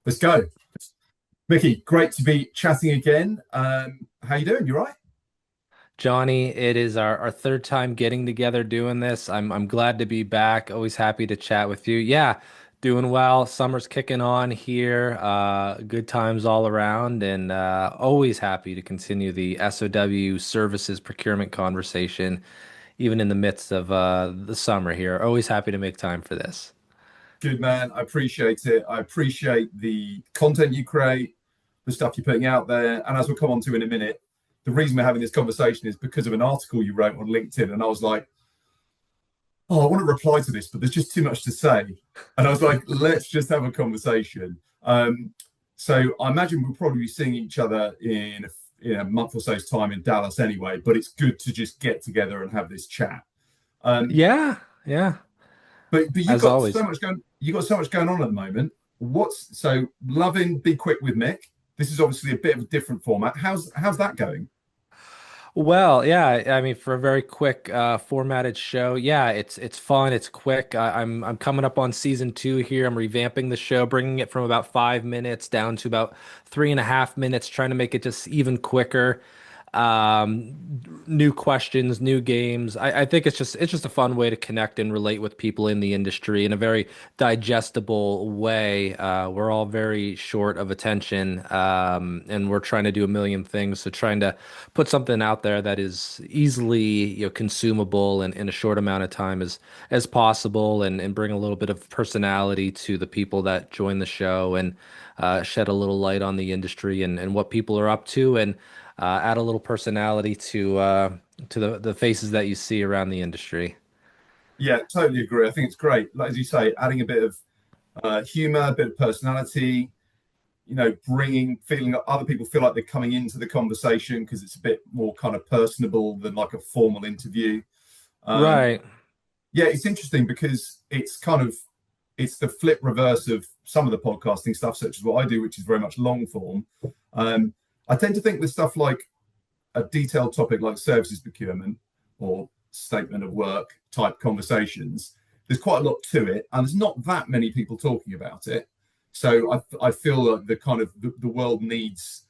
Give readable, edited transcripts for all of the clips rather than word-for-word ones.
Let's go. Mickey, great to be chatting again. How you doing? You right? Johnny, it is our third time getting together doing this. I'm glad to be back. Always happy to chat with you. Yeah, doing well. Summer's kicking on here. Good times all around, and always happy to continue the SOW services procurement conversation, even in the midst of the summer here. Always happy to make time for this. Good man. I appreciate it. I appreciate the content you create, the stuff you're putting out there. And as we'll come on to in a minute, the reason we're having this conversation is because of an article you wrote on LinkedIn. And I was like, oh, I want to reply to this, but there's just too much to say. And I was like, let's just have a conversation. So I imagine we'll probably be seeing each other in a month or so's time in Dallas anyway, but it's good to just get together and have this chat. Um, Yeah, yeah, but you've as got so always. much going. You've got so much going on at the moment. What's so loving? Be quick with Mick. This is obviously a bit of a different format. How's that going? Well, yeah, I mean, for a very quick formatted show, yeah, it's fun, it's quick. I'm coming up on season two here. I'm revamping the show, bringing it from about 5 minutes down to about 3.5 minutes, trying to make it just even quicker. New questions, new games. I think it's just a fun way to connect and relate with people in the industry in a very digestible way. We're all very short of attention, and we're trying to do a million things. So trying to put something out there that is easily, consumable in a short amount of time as possible, and bring a little bit of personality to the people that join the show, and shed a little light on the industry and what people are up to, and add a little personality to the faces that you see around the industry. Yeah, totally agree. I think it's great. Like as you say, adding a bit of humor, a bit of personality. Bringing feeling that other people feel like they're coming into the conversation because it's a bit more kind of personable than like a formal interview. Um, Right. yeah, it's interesting because it's the flip reverse of some of the podcasting stuff, such as what I do, which is very much long form. Um, I tend to think with stuff like a detailed topic like services procurement or statement of work type conversations, there's quite a lot to it, and there's not that many people talking about it. So I feel like the world needs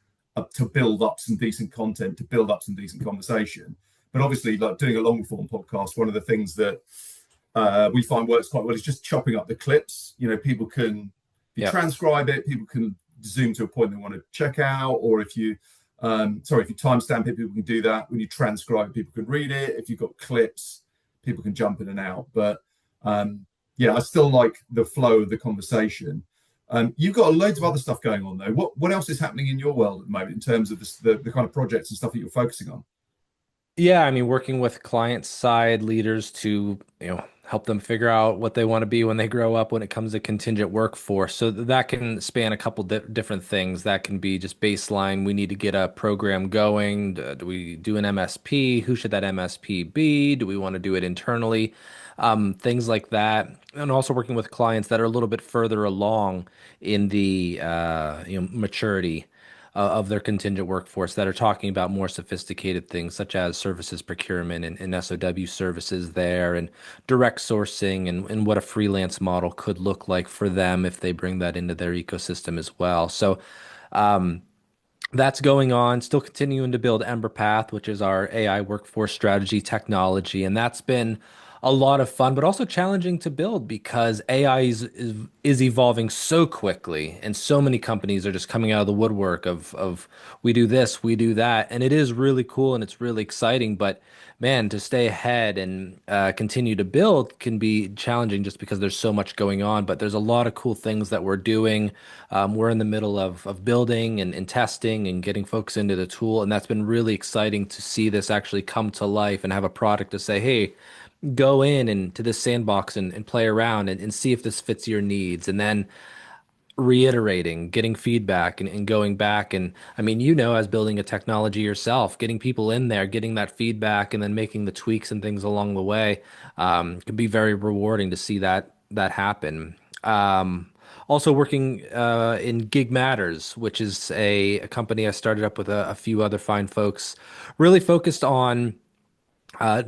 to build up some decent content, to build up some decent conversation. But obviously, like doing a long form podcast, one of the things that we find works quite well is just chopping up the clips. People can, if you Yep. transcribe it, people can zoom to a point they want to check out, or if you timestamp it, people can do that. When you transcribe it, people can read it. If you've got clips, people can jump in and out. But yeah, I still like the flow of the conversation. You've got loads of other stuff going on though. What else is happening in your world at the moment in terms of the kind of projects and stuff that you're focusing on? Yeah, I mean, working with client side leaders to, help them figure out what they want to be when they grow up when it comes to contingent workforce. So that can span a couple different things. That can be just baseline. We need to get a program going. Do we do an MSP? Who should that MSP be? Do we want to do it internally? Things like that. And also working with clients that are a little bit further along in the maturity of their contingent workforce, that are talking about more sophisticated things such as services procurement and SOW services there, and direct sourcing, and what a freelance model could look like for them if they bring that into their ecosystem as well. So that's going on, still continuing to build Emberpath, which is our AI workforce strategy technology. And that's been a lot of fun, but also challenging to build because AI is evolving so quickly, and so many companies are just coming out of the woodwork of we do this, we do that. And it is really cool and it's really exciting. But man, to stay ahead and continue to build can be challenging just because there's so much going on. But there's a lot of cool things that we're doing. We're in the middle of building and testing and getting folks into the tool. And that's been really exciting to see this actually come to life and have a product to say, hey, go in and to this sandbox and play around and see if this fits your needs. And then reiterating, getting feedback and going back. And I mean, as building a technology yourself, getting people in there, getting that feedback, and then making the tweaks and things along the way, can be very rewarding to see that happen. Also working in Gig Matters, which is a company I started up with a few other fine folks, really focused on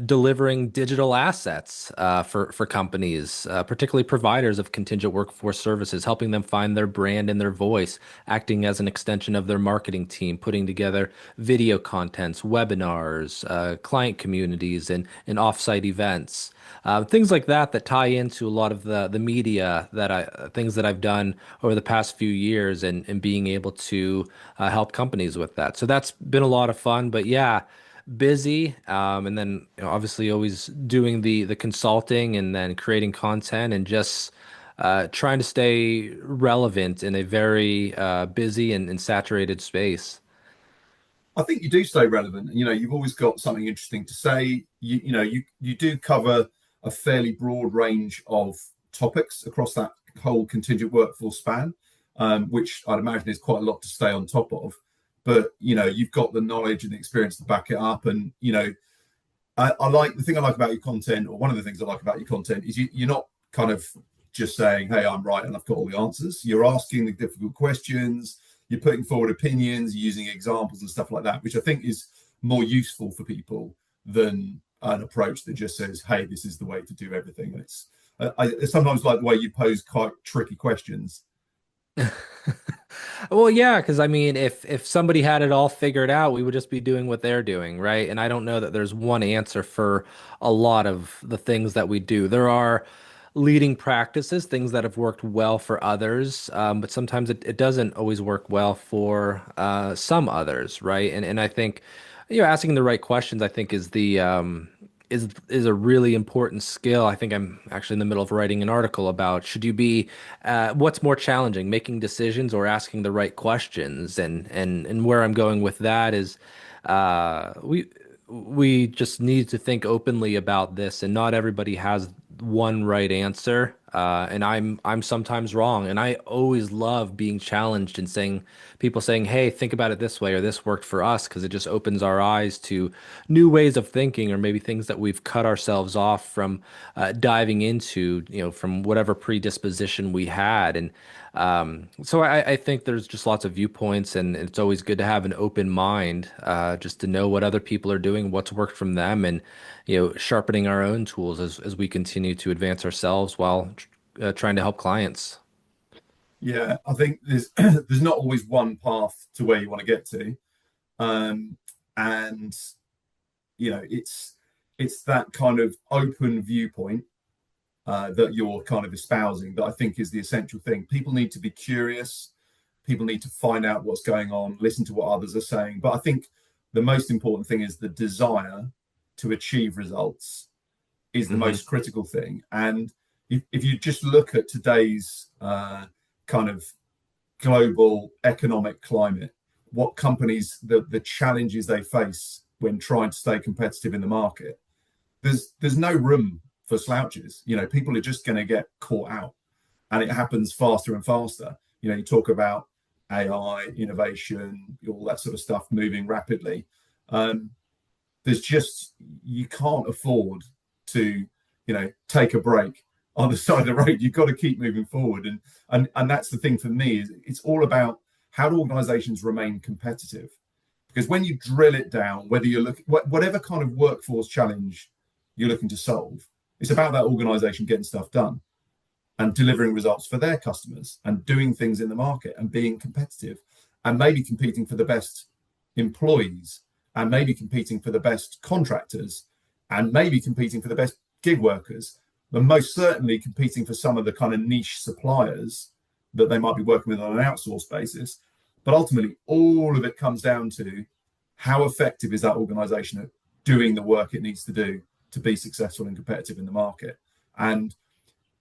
delivering digital assets for companies, particularly providers of contingent workforce services, helping them find their brand and their voice, acting as an extension of their marketing team, putting together video contents, webinars, client communities, and offsite events. Things like that that tie into a lot of the media that things that I've done over the past few years, and being able to help companies with that. So that's been a lot of fun. But yeah, busy, and then obviously always doing the consulting and then creating content and just trying to stay relevant in a very busy and saturated space. I think you do stay relevant. You know, you've always got something interesting to say. You do cover a fairly broad range of topics across that whole contingent workforce span, which I'd imagine is quite a lot to stay on top of. But you've got the knowledge and the experience to back it up. And I like the thing I like about your content, or one of the things I like about your content, is you're not kind of just saying, "Hey, I'm right and I've got all the answers." You're asking the difficult questions. You're putting forward opinions, using examples and stuff like that, which I think is more useful for people than an approach that just says, "Hey, this is the way to do everything." And I sometimes like the way you pose quite tricky questions. Well, yeah, because I mean, if somebody had it all figured out, we would just be doing what they're doing, right? And I don't know that there's one answer for a lot of the things that we do. There are leading practices, things that have worked well for others, but sometimes it doesn't always work well for some others, right? And I think asking the right questions, I think, is the is a really important skill. I think I'm actually in the middle of writing an article about should you be what's more challenging, making decisions or asking the right questions, and where I'm going with that is we just need to think openly about this, and not everybody has one right answer. And I'm sometimes wrong, and I always love being challenged and saying people saying, "Hey, think about it this way," or "This worked for us," because it just opens our eyes to new ways of thinking, or maybe things that we've cut ourselves off from diving into, from whatever predisposition we had. And so I think there's just lots of viewpoints, and it's always good to have an open mind, just to know what other people are doing, what's worked from them, and sharpening our own tools as we continue to advance ourselves while trying to help clients. Yeah, I think there's there's not always one path to where you want to get to, and it's that kind of open viewpoint that you're kind of espousing that I think is the essential thing. People need to be curious. People need to find out what's going on, listen to what others are saying. But I think the most important thing is the desire to achieve results is the Hmm. most critical thing. And if you just look at today's kind of global economic climate, what companies, the challenges they face when trying to stay competitive in the market, there's no room for slouches. People are just going to get caught out, and it happens faster and faster. You talk about AI, innovation, all that sort of stuff moving rapidly. Um, there's just you can't afford to take a break on the side of the road. You've got to keep moving forward, and that's the thing for me. Is it's all about how do organizations remain competitive, because when you drill it down, whether you're looking whatever kind of workforce challenge you're looking to solve, it's about that organization getting stuff done and delivering results for their customers and doing things in the market and being competitive and maybe competing for the best employees and maybe competing for the best contractors and maybe competing for the best gig workers, but most certainly competing for some of the kind of niche suppliers that they might be working with on an outsourced basis. But ultimately, all of it comes down to how effective is that organization at doing the work it needs to do to be successful and competitive in the market. And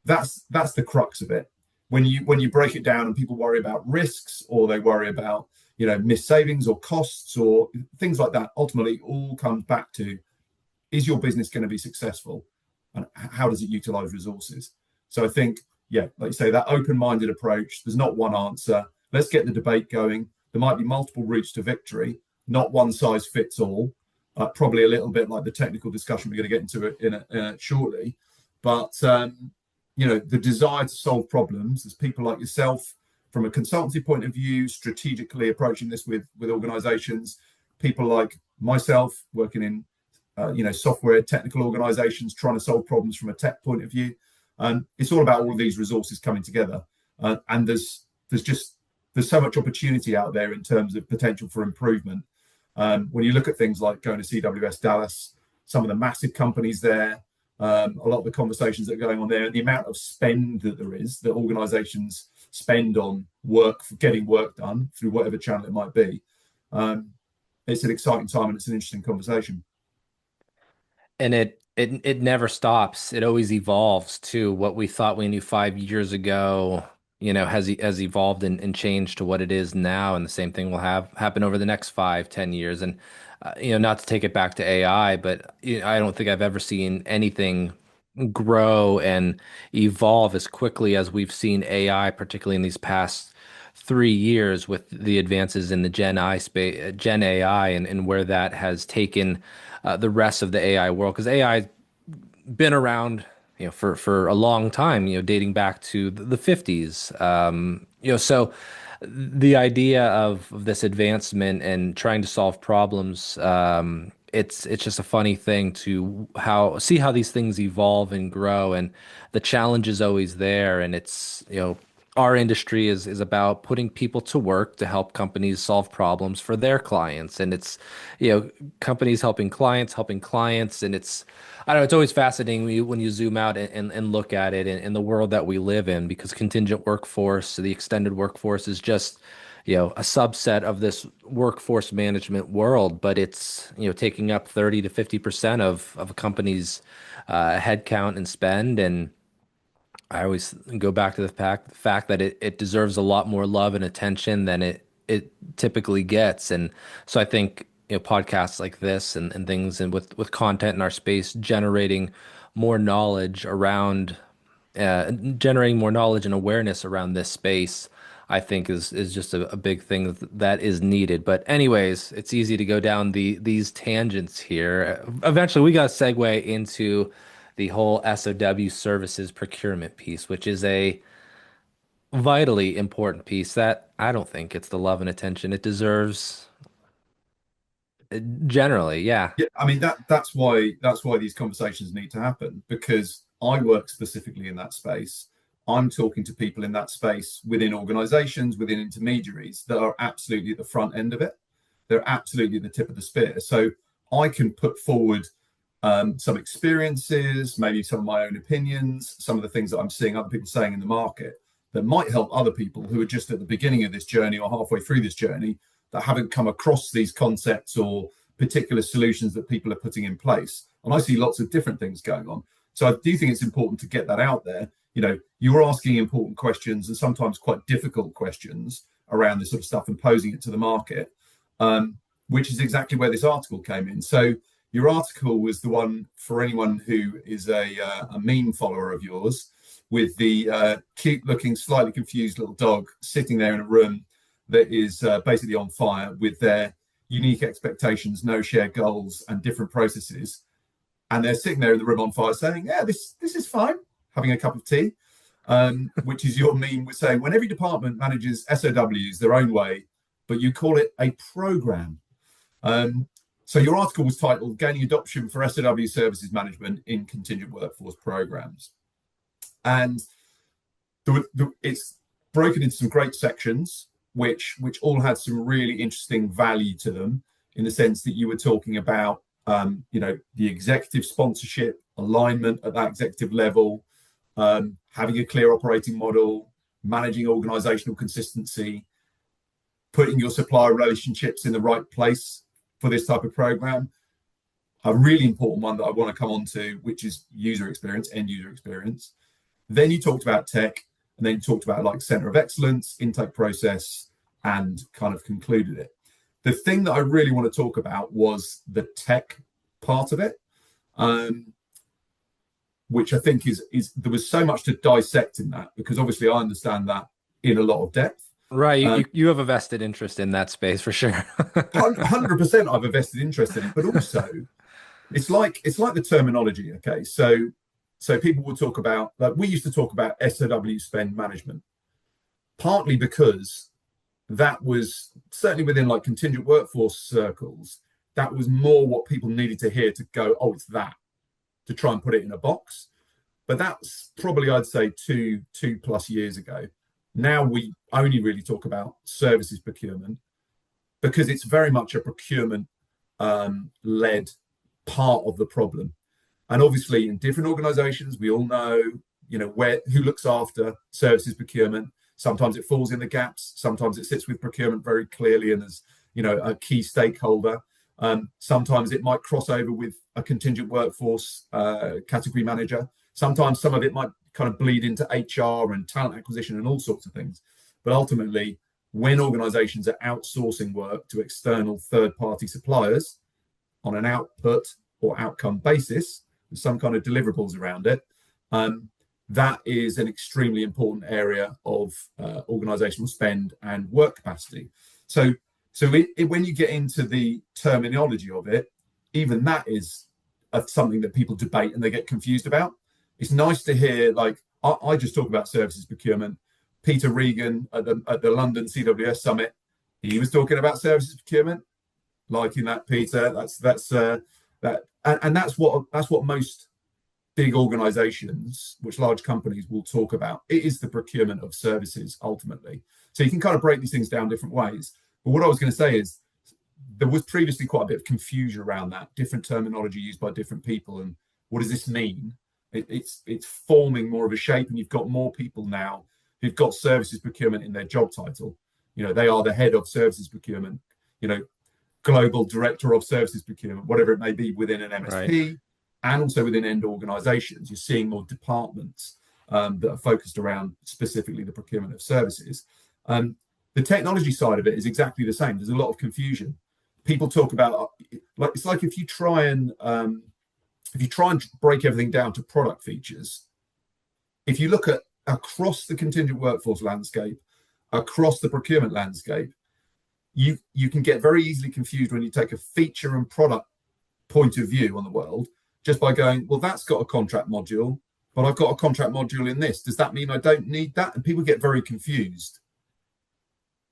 that's the crux of it. When you break it down and people worry about risks, or they worry about missed savings or costs or things like that, ultimately all comes back to, is your business going to be successful and how does it utilize resources? So I think, yeah, like you say, that open-minded approach, there's not one answer. Let's get the debate going. There might be multiple routes to victory, not one size fits all. Probably a little bit like the technical discussion we're going to get into it in shortly. But the desire to solve problems, there's people like yourself from a consultancy point of view, strategically approaching this with organizations, people like myself working in software technical organizations trying to solve problems from a tech point of view. It's all about all of these resources coming together. And there's so much opportunity out there in terms of potential for improvement. When you look at things like going to CWS Dallas, some of the massive companies there, a lot of the conversations that are going on there, and the amount of spend that there is that organizations spend on work, for getting work done through whatever channel it might be. It's an exciting time and it's an interesting conversation. And it never stops. It always evolves too. What we thought we knew 5 years ago, has evolved and changed to what it is now. And the same thing will have happen over the next 5, 10 years. And not to take it back to AI, but I don't think I've ever seen anything grow and evolve as quickly as we've seen AI, particularly in these past 3 years with the advances in the Gen AI, and where that has taken the rest of the AI world. Because AI been around, for a long time, dating back to the 50s. So the idea of this advancement and trying to solve problems, it's just a funny thing to see how these things evolve and grow, and the challenge is always there. And it's, our industry is about putting people to work to help companies solve problems for their clients. And it's, companies helping clients. And I don't know, it's always fascinating when you zoom out and look at it in the world that we live in, because contingent workforce, the extended workforce, is just, a subset of this workforce management world, but it's, taking up 30 to 50% of a company's headcount and spend. And I always go back to the fact that it deserves a lot more love and attention than it typically gets. And so I think, podcasts like this and things, and with content in our space, more knowledge around generating more knowledge and awareness around this space, I think is just a big thing that is needed. But anyways, it's easy to go down these tangents here. Eventually, we got to segue into the whole SOW services procurement piece, which is a vitally important piece that I don't think gets the love and attention it deserves generally. Yeah. Yeah, I mean that's why these conversations need to happen, because I work specifically in that space. I'm talking to people in that space within organizations, within intermediaries that are absolutely at the front end of it. They're absolutely the tip of the spear. So I can put forward some experiences, maybe some of my own opinions, some of the things that I'm seeing other people saying in the market that might help other people who are just at the beginning of this journey or halfway through this journey, that haven't come across these concepts or particular solutions that people are putting in place. And I see lots of different things going on. So I do think it's important to get that out there. You're asking important questions, and sometimes quite difficult questions around this sort of stuff, and posing it to the market, which is exactly where this article came in. So your article was the one for anyone who is a meme follower of yours, with the cute looking, slightly confused little dog sitting there in a room that is basically on fire, with their unique expectations, no shared goals, and different processes. And they're sitting there in the room on fire saying, yeah, this is fine, having a cup of tea, which is your meme with saying, when every department manages SOWs their own way, but you call it a program. So your article was titled Gaining Adoption for SOW Services Management in Contingent Workforce Programs. And it's broken into some great sections, which all had some really interesting value to them, in the sense that you were talking about, the executive sponsorship, alignment at that executive level, having a clear operating model, managing organizational consistency, putting your supplier relationships in the right place for this type of program. A really important one that I want to come on to, which is user experience, end user experience. Then you talked about tech, and then you talked about like center of excellence, intake process, and kind of concluded it. The thing that I really want to talk about was the tech part of it, which I think is there was so much to dissect in that, because obviously I understand that in a lot of depth. Right. You have a vested interest in that space for sure. 100% I have a vested interest in it, but also it's like the terminology. Okay. So people will talk about, like we used to talk about SOW spend management, partly because that was certainly within like contingent workforce circles, that was more what people needed to hear to go, oh, it's that, to try and put it in a box. But that's probably, I'd say, two plus years ago. Now we only really talk about services procurement because it's very much a procurement led part of the problem. And obviously, in different organizations, we all know, where who looks after services procurement. Sometimes it falls in the gaps. Sometimes it sits with procurement very clearly and as a key stakeholder. Sometimes it might cross over with a contingent workforce category manager. Sometimes some of it might kind of bleed into HR and talent acquisition and all sorts of things. But ultimately, when organizations are outsourcing work to external third-party suppliers on an output or outcome basis, with some kind of deliverables around it, that is an extremely important area of organizational spend and work capacity. So when you get into the terminology of it, even that is something that people debate and they get confused about. It's nice to hear, like, I just talk about services procurement. Peter Regan at the London CWS Summit, he was talking about services procurement. Liking that, Peter. And that's what most big organizations, which large companies will talk about. It is the procurement of services ultimately. So you can kind of break these things down different ways. But what I was going to say is there was previously quite a bit of confusion around that, different terminology used by different people, and what does this mean? It's forming more of a shape, and you've got more people now who've got services procurement in their job title. They are the head of services procurement, global director of services procurement, whatever it may be within an MSP, right, and also within end organizations. You're seeing more departments that are focused around specifically the procurement of services. The technology side of it is exactly the same. There's a lot of confusion. People talk about, it's like if you try and break everything down to product features, if you look at across the contingent workforce landscape, across the procurement landscape, you can get very easily confused when you take a feature and product point of view on the world just by going, well, that's got a contract module, but I've got a contract module in this. Does that mean I don't need that? And people get very confused.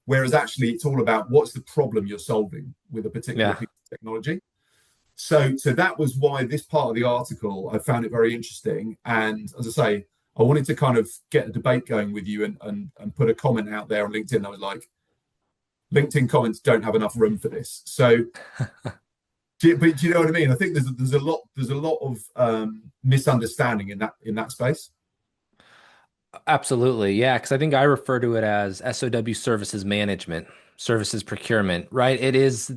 Whereas actually it's all about what's the problem you're solving with a particular piece of technology. So that was why this part of the article, I found it very interesting. And as I say, I wanted to kind of get a debate going with you and put a comment out there on LinkedIn. I was like, LinkedIn comments don't have enough room for this. So, but do you know what I mean? I think there's a lot of misunderstanding in that space. Absolutely. Yeah. Because I think I refer to it as SOW services management, services procurement, right? It is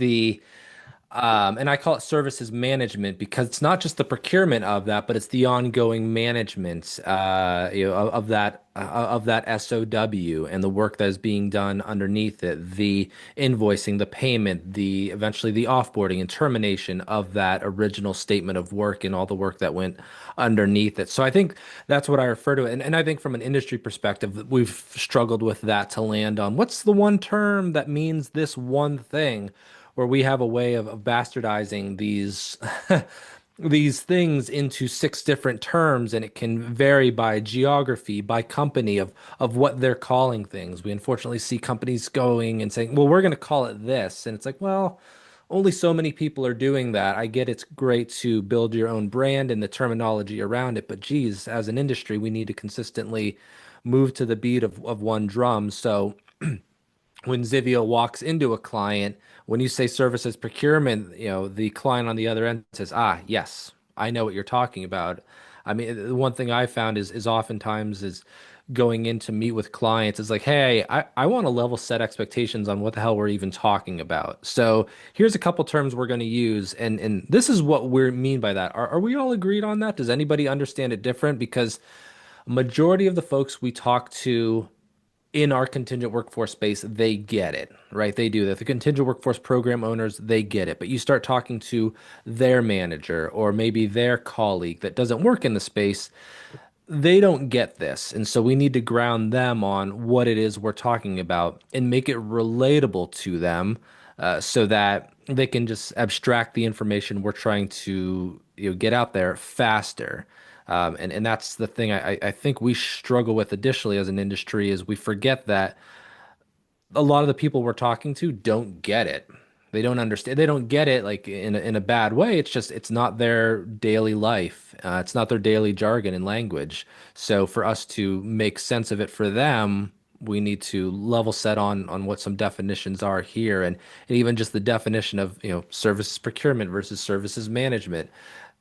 and I call it services management because it's not just the procurement of that, but it's the ongoing management, of that SOW and the work that is being done underneath it, the invoicing, the payment, eventually the offboarding and termination of that original statement of work and all the work that went underneath it. So I think that's what I refer to. And I think from an industry perspective, we've struggled with that to land on what's the one term that means this one thing, where we have a way of bastardizing these these things into 6 different terms, and it can vary by geography, by company of what they're calling things. We unfortunately see companies going and saying, well, we're going to call it this. And it's like, well, only so many people are doing that. I get it's great to build your own brand and the terminology around it, but geez, as an industry, we need to consistently move to the beat of one drum. So when Zivio walks into a client, when you say services procurement, the client on the other end says, ah, yes, I know what you're talking about. I mean, the one thing I found is oftentimes is going in to meet with clients is like, hey, I want to level set expectations on what the hell we're even talking about. So here's a couple terms we're going to use. And this is what we mean by that. Are we all agreed on that? Does anybody understand it different? Because majority of the folks we talk to in our contingent workforce space, they get it, right? They do that. The contingent workforce program owners, they get it. But you start talking to their manager or maybe their colleague that doesn't work in the space, they don't get this. And so we need to ground them on what it is we're talking about and make it relatable to them, so that they can just abstract the information we're trying to get out there faster. And that's the thing I think we struggle with additionally as an industry is we forget that a lot of the people we're talking to don't get it. They don't understand. They don't get it like in a bad way. It's just it's not their daily life. It's not their daily jargon and language. So for us to make sense of it for them, we need to level set on what some definitions are here, and even just the definition of services procurement versus services management.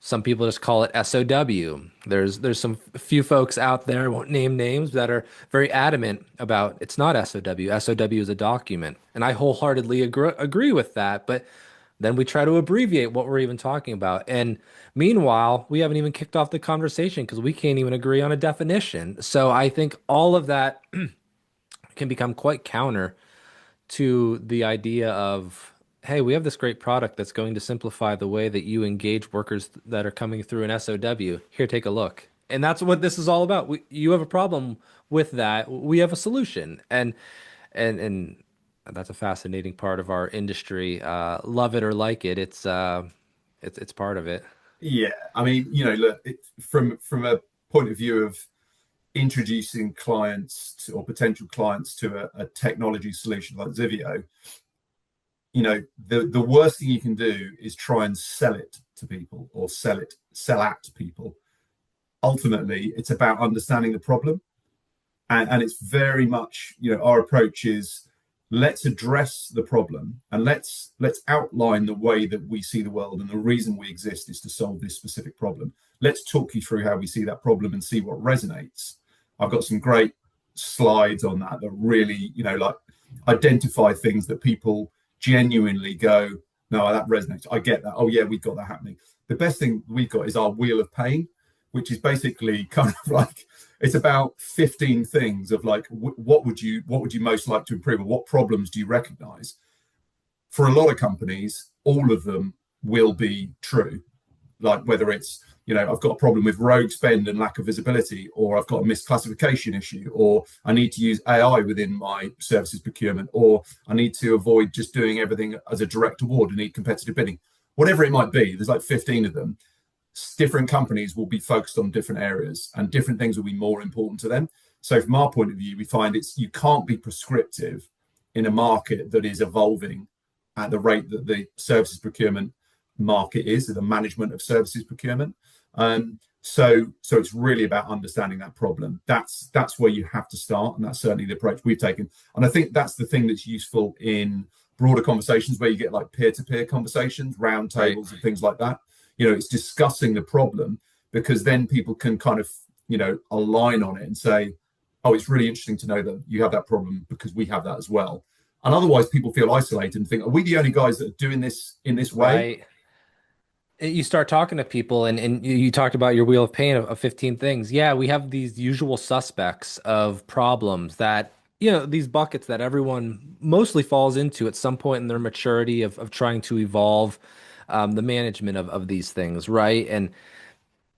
Some people just call it SOW. There's some few folks out there, I won't name names, that are very adamant about it's not SOW. SOW is a document, and I wholeheartedly agree with that. But then we try to abbreviate what we're even talking about, and meanwhile, we haven't even kicked off the conversation because we can't even agree on a definition. So I think all of that can become quite counter to the idea of, hey, we have this great product that's going to simplify the way that you engage workers that are coming through an SOW. Here, take a look. And that's what this is all about. You have a problem with that. We have a solution. And that's a fascinating part of our industry. Love it or like it, it's part of it. Yeah, I mean, look, from a point of view of introducing clients to, or potential clients to a technology solution like Zivio, the worst thing you can do is try and sell it to people or sell at people. Ultimately, it's about understanding the problem, and it's very much, our approach is, let's address the problem and let's outline the way that we see the world, and the reason we exist is to solve this specific problem. Let's talk you through how we see that problem and see what resonates. I've got some great slides on that really, like, identify things that people genuinely go, no, that resonates. I get that. Oh yeah, we've got that happening. The best thing we've got is our wheel of pain, which is basically kind of like, it's about 15 things of like, what would you most like to improve, or what problems do you recognize? For a lot of companies, all of them will be true. Like whether it's, I've got a problem with rogue spend and lack of visibility, or I've got a misclassification issue, or I need to use AI within my services procurement, or I need to avoid just doing everything as a direct award and need competitive bidding. Whatever it might be, there's like 15 of them. Different companies will be focused on different areas, and different things will be more important to them. So from our point of view, we find you can't be prescriptive in a market that is evolving at the rate that the services procurement market is, the management of services procurement. So it's really about understanding that problem. That's where you have to start, and that's certainly the approach we've taken. And I think that's the thing that's useful in broader conversations where you get like peer-to-peer conversations, round tables, right, and things like that. It's discussing the problem, because then people can kind of, align on it and say, oh, it's really interesting to know that you have that problem because we have that as well. And otherwise people feel isolated and think, are we the only guys that are doing this in this way? Right. You start talking to people, and you talked about your wheel of pain of 15 things. Yeah, we have these usual suspects of problems that, these buckets that everyone mostly falls into at some point in their maturity of trying to evolve the management of these things, right? And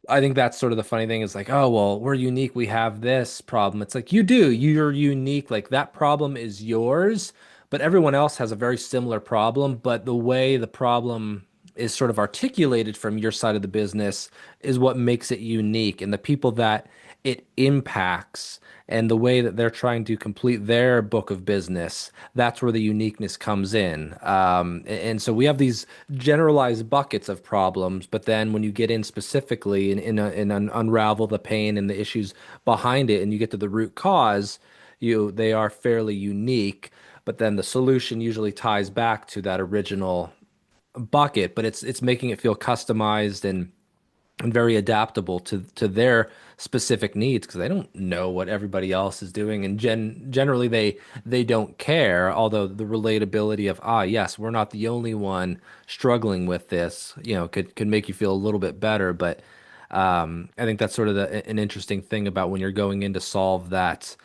I think that's sort of the funny thing is like, oh, well, we're unique. We have this problem. It's like, you're unique. Like that problem is yours, but everyone else has a very similar problem. But the way the problem is sort of articulated from your side of the business is what makes it unique. And the people that it impacts and the way that they're trying to complete their book of business, that's where the uniqueness comes in. And so we have these generalized buckets of problems, but then when you get in specifically and unravel the pain and the issues behind it, and you get to the root cause, they are fairly unique. But then the solution usually ties back to that original bucket, but it's making it feel customized and very adaptable to their specific needs, because they don't know what everybody else is doing, and generally they don't care, although the relatability of, yes, we're not the only one struggling with this, could make you feel a little bit better. But I think that's sort of an interesting thing about when you're going in to solve that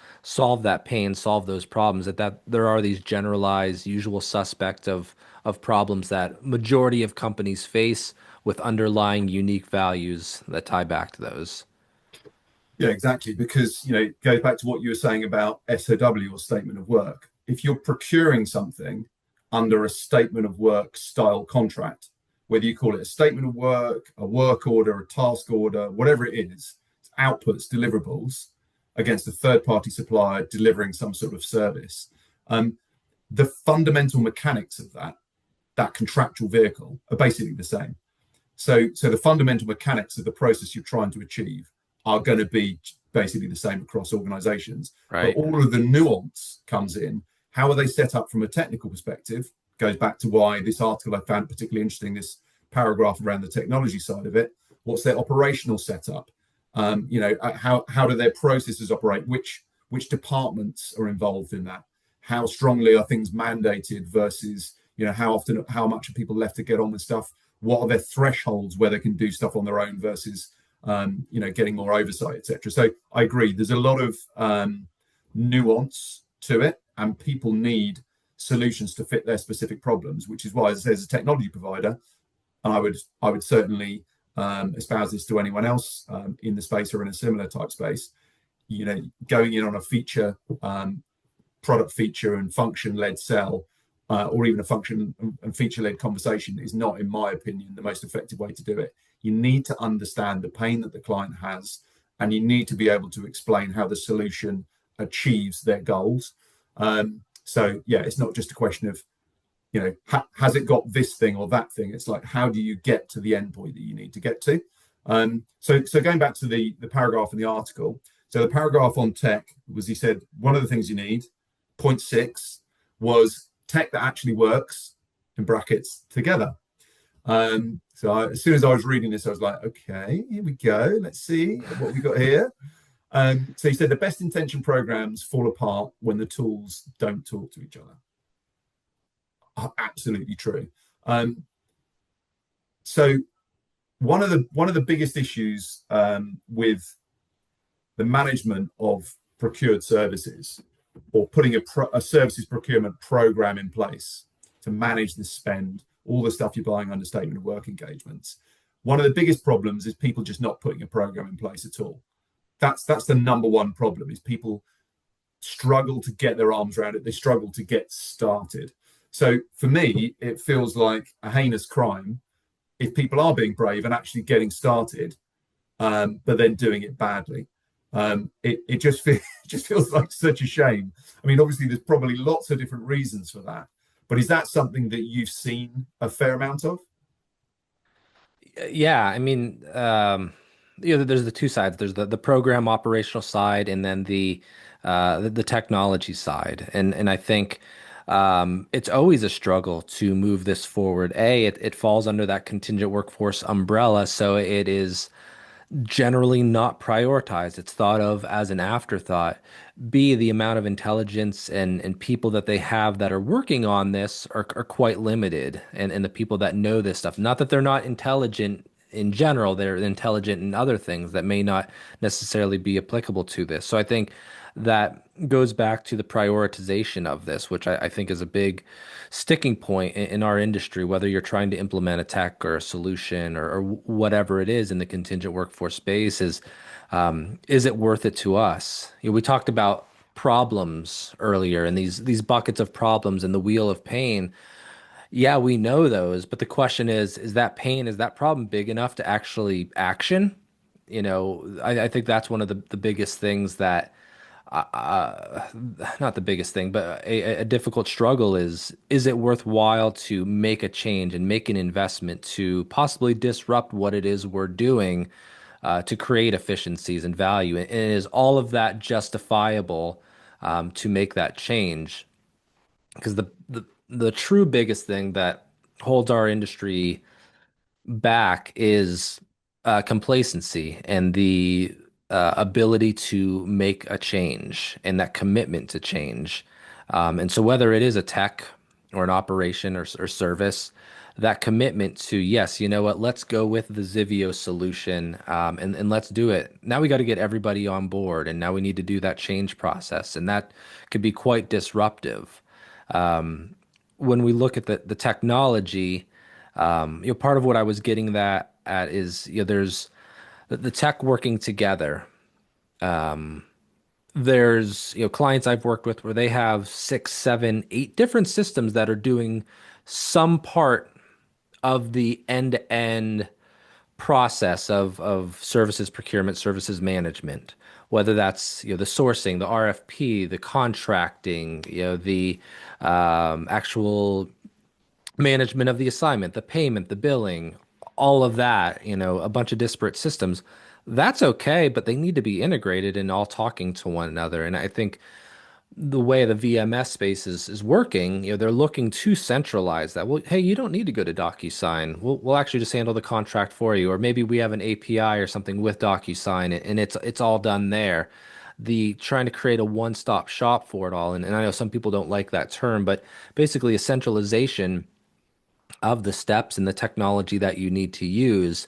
pain, solve those problems, that there are these generalized usual suspects of problems that majority of companies face, with underlying unique values that tie back to those. Yeah, exactly. Because, it goes back to what you were saying about SOW, or statement of work. If you're procuring something under a statement of work style contract, whether you call it a statement of work, a work order, a task order, whatever it is, it's outputs, deliverables against a third party supplier delivering some sort of service. The fundamental mechanics of that that contractual vehicle are basically the same. So the fundamental mechanics of the process you're trying to achieve are going to be basically the same across organizations. But Right. all of the nuance comes in. How are they set up from a technical perspective? Goes back to why this article I found particularly interesting, this paragraph around the technology side of it. What's their operational setup? How do their processes operate? Which departments are involved in that? How strongly are things mandated versus, how much are people left to get on with stuff? What are their thresholds where they can do stuff on their own versus getting more oversight, etc. So I agree. There's a lot of nuance to it, and people need solutions to fit their specific problems. Which is why, as a technology provider, I would certainly espouse this to anyone else in the space or in a similar type space. Going in on a feature, product feature and function led sell. Or even a function and feature-led conversation is not, in my opinion, the most effective way to do it. You need to understand the pain that the client has, and you need to be able to explain how the solution achieves their goals. So yeah, it's not just a question of, has it got this thing or that thing? It's like, how do you get to the endpoint that you need to get to? So going back to the paragraph in the article, so the paragraph on tech was, he said, one of the things you need, point 6, was tech that actually works, in brackets, together. As soon as I was reading this, I was like, okay, here we go. Let's see what we got here. So he said the best intention programs fall apart when the tools don't talk to each other. Absolutely true. So one of the biggest issues with the management of procured services, or putting a services procurement program in place to manage the spend, all the stuff you're buying under statement of work engagements. One of the biggest problems is people just not putting a program in place at all. That's the number one problem, is people struggle to get their arms around it. They struggle to get started. So for me, it feels like a heinous crime if people are being brave and actually getting started, but then doing it badly. It just feels like such a shame. I mean, obviously, there's probably lots of different reasons for that, but is that something that you've seen a fair amount of? Yeah, I mean, there's the two sides. There's the program operational side, and then the technology side. And I think it's always a struggle to move this forward. It falls under that contingent workforce umbrella, so it is generally not prioritized. It's thought of as an afterthought. B, the amount of intelligence and people that they have that are working on this are quite limited. And the people that know this stuff, not that they're not intelligent in general, they're intelligent in other things that may not necessarily be applicable to this. So I think that goes back to the prioritization of this, which I think is a big sticking point in our industry, whether you're trying to implement a tech or a solution or whatever it is in the contingent workforce space, is it worth it to us? We talked about problems earlier, and these buckets of problems and the wheel of pain. Yeah, we know those, but the question is that pain, is that problem big enough to actually action? I think that's one of the biggest things that uh, not the biggest thing, but a difficult struggle is it worthwhile to make a change and make an investment to possibly disrupt what it is we're doing to create efficiencies and value? And is all of that justifiable to make that change? Because the true biggest thing that holds our industry back is complacency and the ability to make a change and that commitment to change. And so, whether it is a tech or an operation or service, that commitment to, yes, you know what, let's go with the Zivio solution, and let's do it. Now we got to get everybody on board, and now we need to do that change process, and that could be quite disruptive. When we look at the technology, part of what I was getting that at is, there's the tech working together. There's, clients I've worked with where they have 6, 7, 8 different systems that are doing some part of the end-to-end process of services procurement, services management, whether that's, the sourcing, the RFP, the contracting, the actual management of the assignment, the payment, the billing, all of that, a bunch of disparate systems. That's okay, but they need to be integrated and all talking to one another. And I think the way the VMS space is working, they're looking to centralize that. Well, hey, you don't need to go to DocuSign. We'll actually just handle the contract for you, or maybe we have an API or something with DocuSign, and it's all done there. The trying to create a one-stop shop for it all, and I know some people don't like that term, but basically a centralization of the steps and the technology that you need to use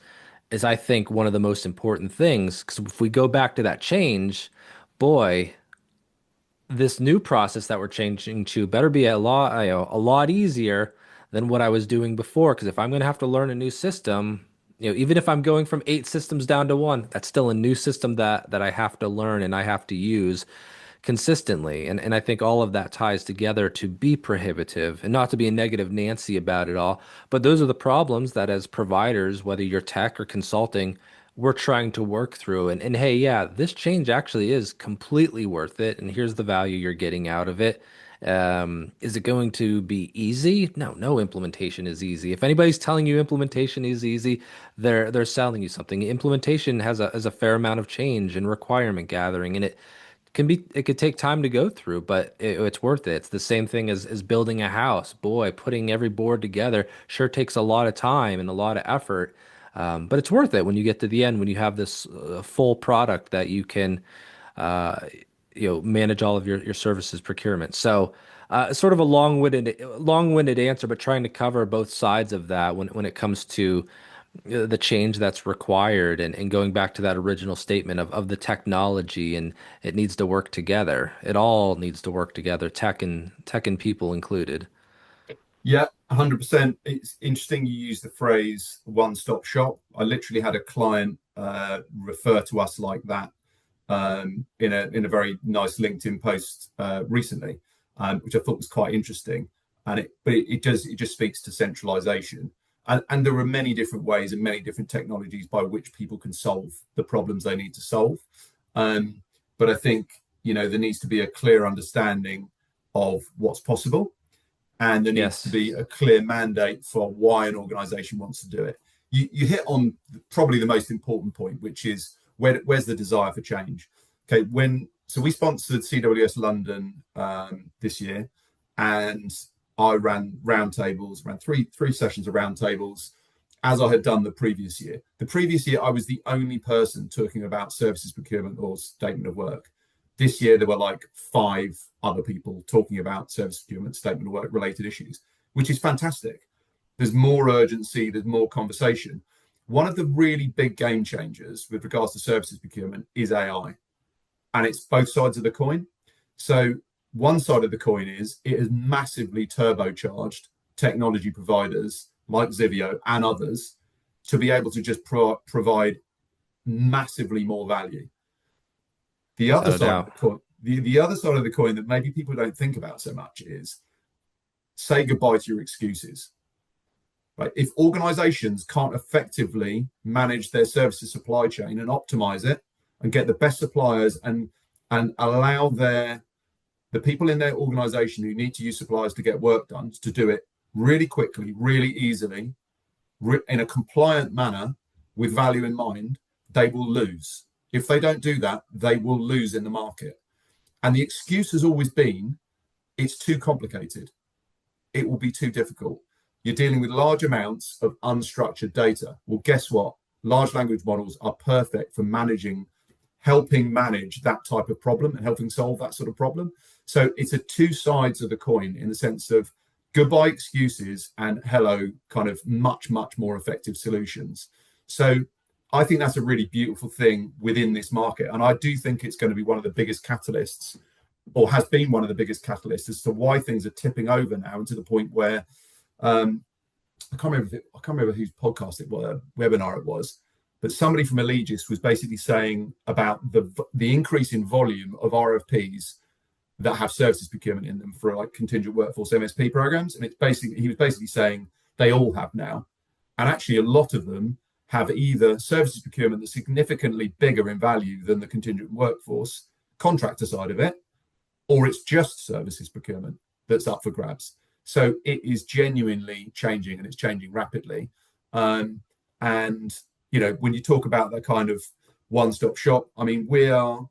is, I think, one of the most important things. Because if we go back to that change, boy, this new process that we're changing to better be a lot easier than what I was doing before. Because if I'm going to have to learn a new system, even if I'm going from 8 systems down to one, that's still a new system that I have to learn and I have to use consistently. And I think all of that ties together to be prohibitive and not to be a negative Nancy about it all. But those are the problems that as providers, whether you're tech or consulting, we're trying to work through. And hey, yeah, this change actually is completely worth it. And here's the value you're getting out of it. Is it going to be easy? No, no implementation is easy. If anybody's telling you implementation is easy, they're selling you something. Implementation has a fair amount of change and requirement gathering, and it could take time to go through, but it's worth it. It's the same thing as building a house. Boy, putting every board together sure takes a lot of time and a lot of effort. But it's worth it when you get to the end, when you have this full product that you can, uh, manage all of your services procurement. So, sort of a long-winded answer, but trying to cover both sides of that when it comes to the change that's required, and going back to that original statement of the technology, and it needs to work together. It all needs to work together, tech and people included. Yeah, 100%. It's interesting you use the phrase one-stop shop. I literally had a client refer to us like that in a very nice LinkedIn post recently, which I thought was quite interesting. It just speaks to centralization. And there are many different ways and many different technologies by which people can solve the problems they need to solve. But I think, there needs to be a clear understanding of what's possible, and there needs to Yes. be a clear mandate for why an organization wants to do it. You hit on probably the most important point, which is where's the desire for change. Okay, so we sponsored CWS London this year, and I ran roundtables, ran three sessions of roundtables, as I had done the previous year. The previous year, I was the only person talking about services procurement or statement of work. This year, there were like 5 other people talking about service procurement, statement of work related issues, which is fantastic. There's more urgency, there's more conversation. One of the really big game changers with regards to services procurement is AI, and it's both sides of the coin. So one side of the coin is it has massively turbocharged technology providers like Zivio and others to be able to just provide massively more value. The other Without a side of the doubt. coin, the other side of the coin that maybe people don't think about so much is say goodbye to your excuses. Right? If organizations can't effectively manage their services supply chain and optimize it and get the best suppliers and allow the people in their organization who need to use suppliers to get work done to do it really quickly, really easily, in a compliant manner with value in mind, they will lose. If they don't do that, they will lose in the market. And the excuse has always been, it's too complicated. It will be too difficult. You're dealing with large amounts of unstructured data. Well, guess what? Large language models are perfect for helping manage that type of problem and helping solve that sort of problem. So it's a two sides of the coin in the sense of goodbye excuses and hello kind of much, much more effective solutions. So I think that's a really beautiful thing within this market. And I do think it's going to be one of the biggest catalysts, or has been one of the biggest catalysts, as to why things are tipping over now, and to the point where I can't remember whose podcast it was, webinar it was, but somebody from Allegis was basically saying about the increase in volume of RFPs that have services procurement in them for like contingent workforce MSP programs. And he was basically saying they all have now. And actually a lot of them have either services procurement that's significantly bigger in value than the contingent workforce contractor side of it, or it's just services procurement that's up for grabs. So it is genuinely changing, and it's changing rapidly. And when you talk about that kind of one-stop shop, I mean, we are,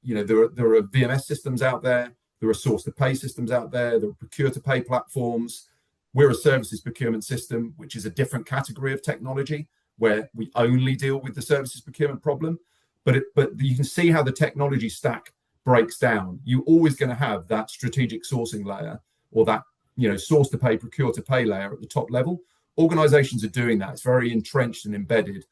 there are VMS systems out there, there are source-to-pay systems out there are procure-to-pay platforms. We're a services procurement system, which is a different category of technology where we only deal with the services procurement problem. But you can see how the technology stack breaks down. You're always going to have that strategic sourcing layer, or that source to pay, procure to pay layer at the top level. Organizations are doing that. It's very entrenched and embedded.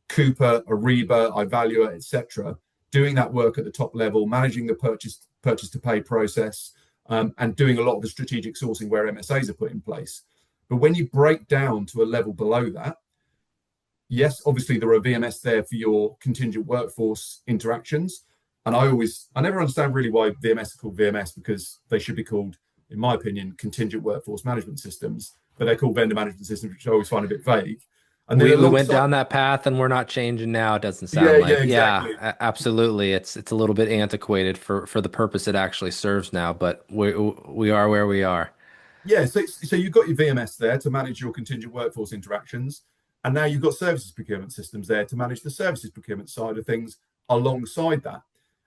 Cooper, Ariba, Ivalua, etc., doing that work at the top level, managing the purchase to pay process, and doing a lot of the strategic sourcing where MSAs are put in place. But when you break down to a level below that, yes, obviously there are VMS there for your contingent workforce interactions. And I never understand really why VMS are called VMS, because they should be called, in my opinion, contingent workforce management systems, but they're called vendor management systems, which I always find a bit vague. And then We went down that path and we're not changing now, it doesn't sound like. exactly. Yeah, absolutely. It's a little bit antiquated for the purpose it actually serves now, but we are where we are. Yeah, so you've got your VMS there to manage your contingent workforce interactions, and now you've got services procurement systems there to manage the services procurement side of things alongside that.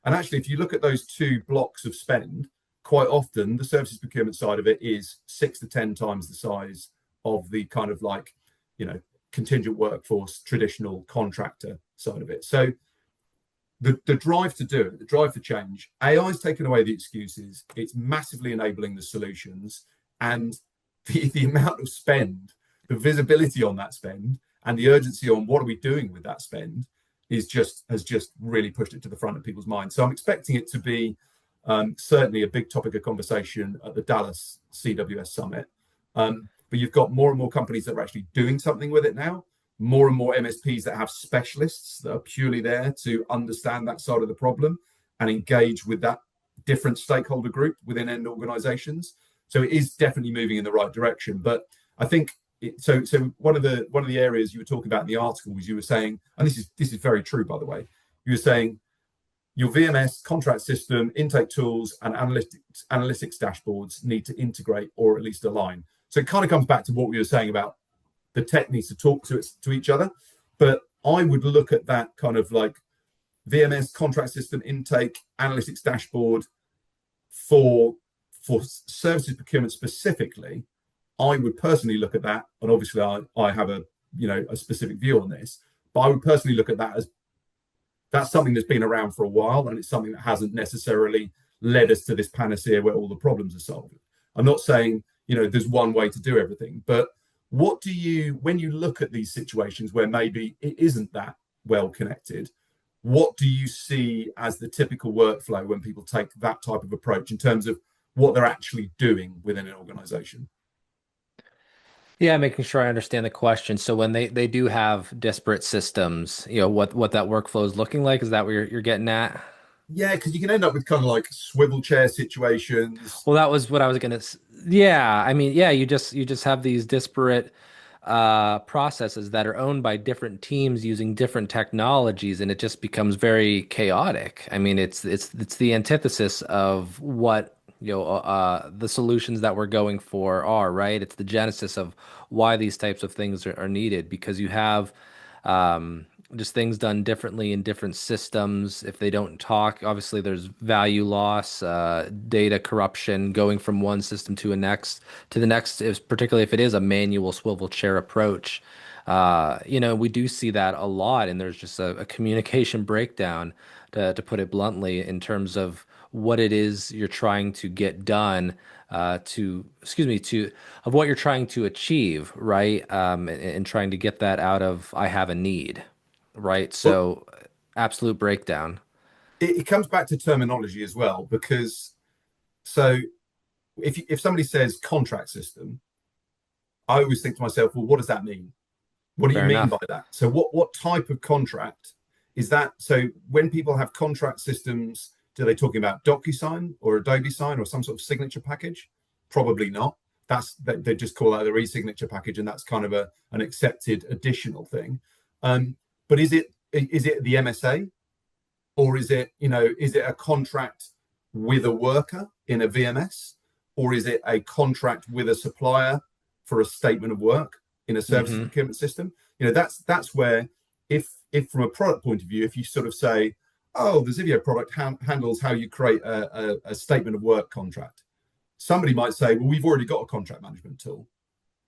And actually, if you look at those two blocks of spend, quite often the services procurement side of it is 6 to 10 times the size of the kind of contingent workforce traditional contractor side of it. So the drive to do it, the drive for change, AI is taking away the excuses. It's massively enabling the solutions, and the amount of spend, the visibility on that spend, and the urgency on what are we doing with that spend has just really pushed it to the front of people's minds. So I'm expecting it to be certainly a big topic of conversation at the Dallas CWS Summit. But you've got more and more companies that are actually doing something with it now, more and more MSPs that have specialists that are purely there to understand that side of the problem and engage with that different stakeholder group within end organizations. So it is definitely moving in the right direction. But I think so one of the areas you were talking about in the article was, you were saying, and this is very true, by the way, you were saying your VMS contract system, intake tools, and analytics dashboards need to integrate or at least align. So it kind of comes back to what we were saying about the tech needs to talk to each other. But I would look at that kind of like VMS contract system, intake, analytics dashboard for services procurement specifically. I would personally look at that, and obviously I have a specific view on this, but I would personally look at that as that's something that's been around for a while, and it's something that hasn't necessarily led us to this panacea where all the problems are solved. I'm not saying there's one way to do everything, but what do you, when you look at these situations where maybe it isn't that well connected, what do you see as the typical workflow when people take that type of approach in terms of what they're actually doing within an organization? Yeah, making sure I understand the question. So when they do have disparate systems, what that workflow is looking like, is that what you're getting at? Yeah, because you can end up with kind of like swivel chair situations. Well, that was what I was gonna. Yeah, I mean, yeah, you just have these disparate processes that are owned by different teams using different technologies, and it just becomes very chaotic. I mean, it's the antithesis of what the solutions that we're going for are, right? It's the genesis of why these types of things are needed, because you have just things done differently in different systems. If they don't talk, obviously there's value loss, data corruption, going from one system to the next, is particularly if it is a manual swivel chair approach. We do see that a lot, and there's just a communication breakdown, to put it bluntly, in terms of what it is you're trying to get done, of what you're trying to achieve, right? And trying to get that out of, I have a need, right? Well, So absolute breakdown. it comes back to terminology as well, because so if somebody says contract system, I always think to myself, well, what does that mean? What do you Fair mean by enough. that? So what type of contract is that? So when people have contract systems, do they talking about DocuSign or Adobe Sign or some sort of signature package? Probably not. They just call that the e-signature package, and that's kind of an accepted additional thing. But is it the MSA, or is it a contract with a worker in a VMS, or is it a contract with a supplier for a statement of work in a services Hmm. procurement system? That's where, if from a product point of view, if you sort of say, oh, the Zivio product handles how you create a statement of work contract, somebody might say, well, we've already got a contract management tool.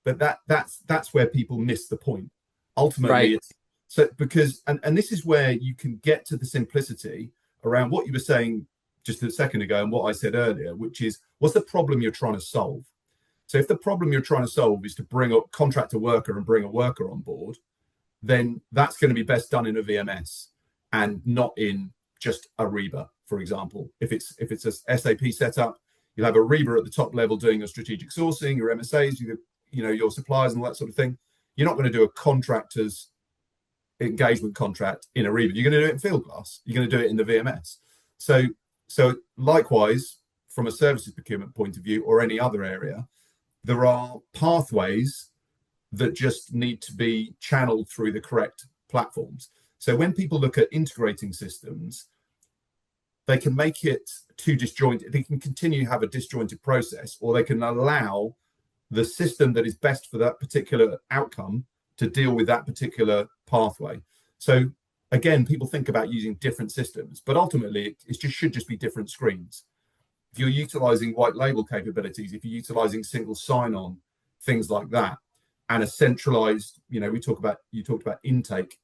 But that's where people miss the point. Ultimately, Right. it's so because and this is where you can get to the simplicity around what you were saying just a second ago and what I said earlier, which is, what's the problem you're trying to solve? So if the problem you're trying to solve is to bring up contract a worker and bring a worker on board, then that's going to be best done in a VMS and not in just Ariba, for example. If it's a SAP setup, you'll have Ariba at the top level doing your strategic sourcing, your MSAs, your suppliers and all that sort of thing. You're not going to do a contractor's engagement contract in Ariba. You're going to do it in Fieldglass. You're going to do it in the VMS. So likewise, from a services procurement point of view or any other area, there are pathways that just need to be channeled through the correct platforms. So when people look at integrating systems, they can make it too disjointed. They can continue to have a disjointed process, or they can allow the system that is best for that particular outcome to deal with that particular pathway. So again, people think about using different systems, but ultimately it should just be different screens. If you're utilizing white label capabilities, if you're utilizing single sign-on, things like that, and a centralized, you talked about intake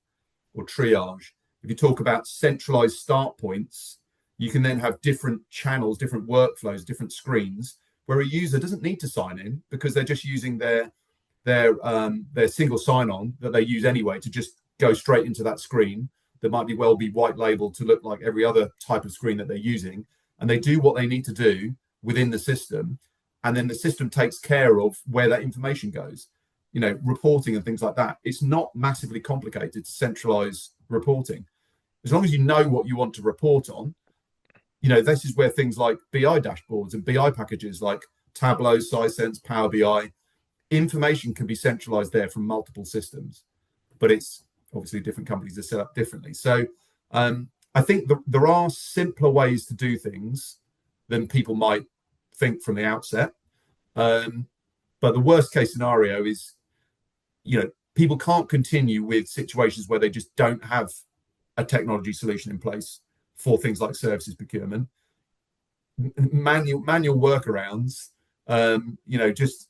or triage. If you talk about centralized start points, you can then have different channels, different workflows, different screens where a user doesn't need to sign in because they're just using their single sign-on that they use anyway to just go straight into that screen that might be white labeled to look like every other type of screen that they're using, and they do what they need to do within the system, and then the system takes care of where that information goes. Reporting and things like that. It's not massively complicated to centralize reporting. As long as you know what you want to report on, this is where things like BI dashboards and BI packages like Tableau, Sisense, Power BI, information can be centralized there from multiple systems. But it's obviously different companies are set up differently. So I think there are simpler ways to do things than people might think from the outset. But the worst case scenario is, people can't continue with situations where they just don't have a technology solution in place for things like services procurement. Manual workarounds, just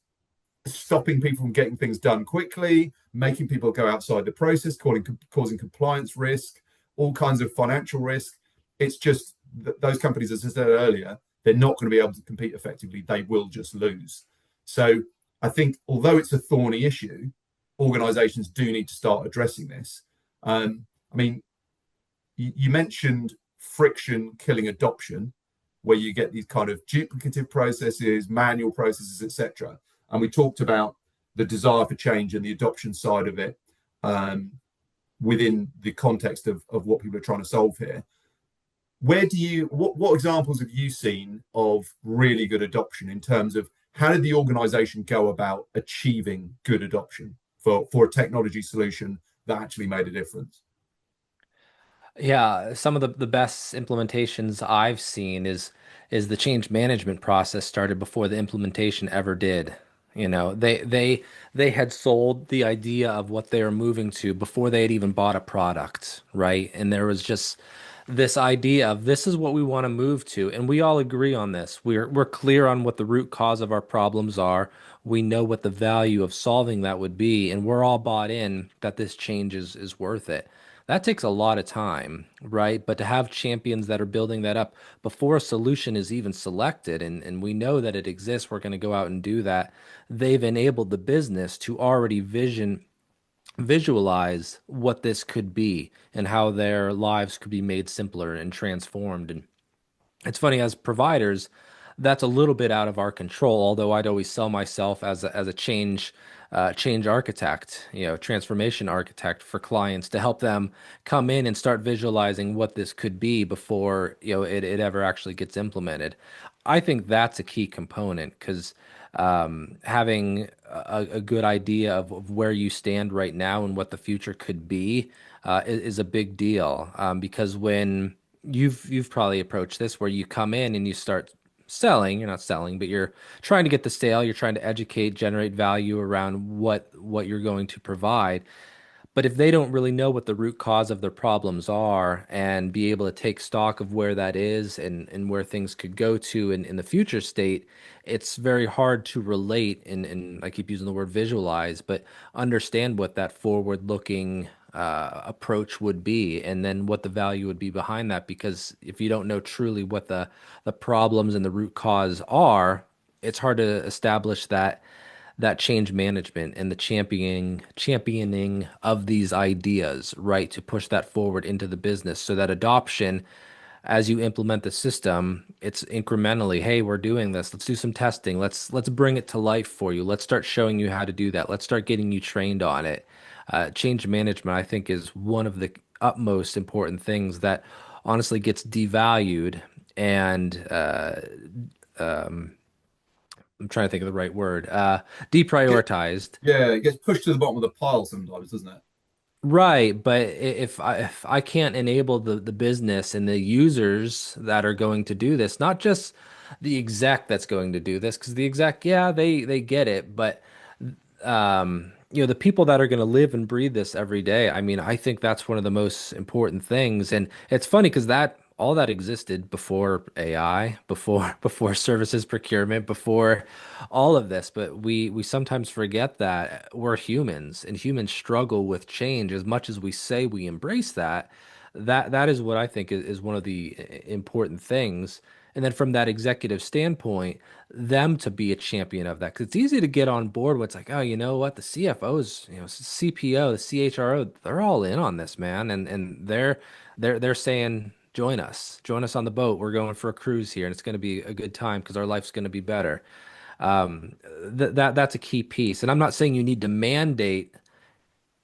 stopping people from getting things done quickly, making people go outside the process, causing compliance risk, all kinds of financial risk. It's just those companies, as I said earlier, they're not going to be able to compete effectively. They will just lose. So I think although it's a thorny issue, organizations do need to start addressing this. You mentioned friction killing adoption, where you get these kind of duplicative processes, manual processes, etc. And we talked about the desire for change and the adoption side of it within the context of what people are trying to solve here. What examples have you seen of really good adoption in terms of how did the organization go about achieving good adoption for a technology solution that actually made a difference? Yeah, some of the best implementations I've seen is the change management process started before the implementation ever did. They had sold the idea of what they were moving to before they had even bought a product, right? And there was just this idea of this is what we want to move to, and we all agree on this. We're clear on what the root cause of our problems are. We know what the value of solving that would be, and we're all bought in that this change is worth it. That takes a lot of time, right? But to have champions that are building that up before a solution is even selected, and we know that it exists, we're going to go out and do that. They've enabled the business to already visualize what this could be and how their lives could be made simpler and transformed. And it's funny, as providers, that's a little bit out of our control, although I'd always sell myself as a change architect, transformation architect for clients to help them come in and start visualizing what this could be before, it ever actually gets implemented. I think that's a key component because having a good idea of where you stand right now and what the future could be is a big deal. Because when you've probably approached this where you come in and you start selling, you're not selling, but you're trying to get the sale, you're trying to educate, generate value around what you're going to provide. But if they don't really know what the root cause of their problems are and be able to take stock of where that is and where things could go to in the future state, it's very hard to relate and I keep using the word visualize, but understand what that forward-looking approach would be and then what the value would be behind that. Because if you don't know truly what the problems and the root cause are, it's hard to establish that change management and the championing of these ideas, right, to push that forward into the business so that adoption as you implement the system, it's incrementally, hey, we're doing this. Let's do some testing. Let's bring it to life for you. Let's start showing you how to do that. Let's start getting you trained on it. Change management, I think, is one of the utmost important things that honestly gets devalued and I'm trying to think of the right word. Deprioritized. Yeah, it gets pushed to the bottom of the pile sometimes, doesn't it? Right, but if I can't enable the business and the users that are going to do this, not just the exec that's going to do this, because the exec, yeah, they get it, but the people that are going to live and breathe this every day, I mean, I think that's one of the most important things. And it's funny because that all that existed before AI, before services procurement, before all of this. But we sometimes forget that we're humans and humans struggle with change as much as we say we embrace that. That is what I think is one of the important things. And then from that executive standpoint, them to be a champion of that. Because it's easy to get on board with it's like, oh, you know what? The CFOs, CPO, the CHRO, they're all in on this, man. And they're saying, join us on the boat. We're going for a cruise here, and it's going to be a good time because our life's going to be better. That's a key piece. And I'm not saying you need to mandate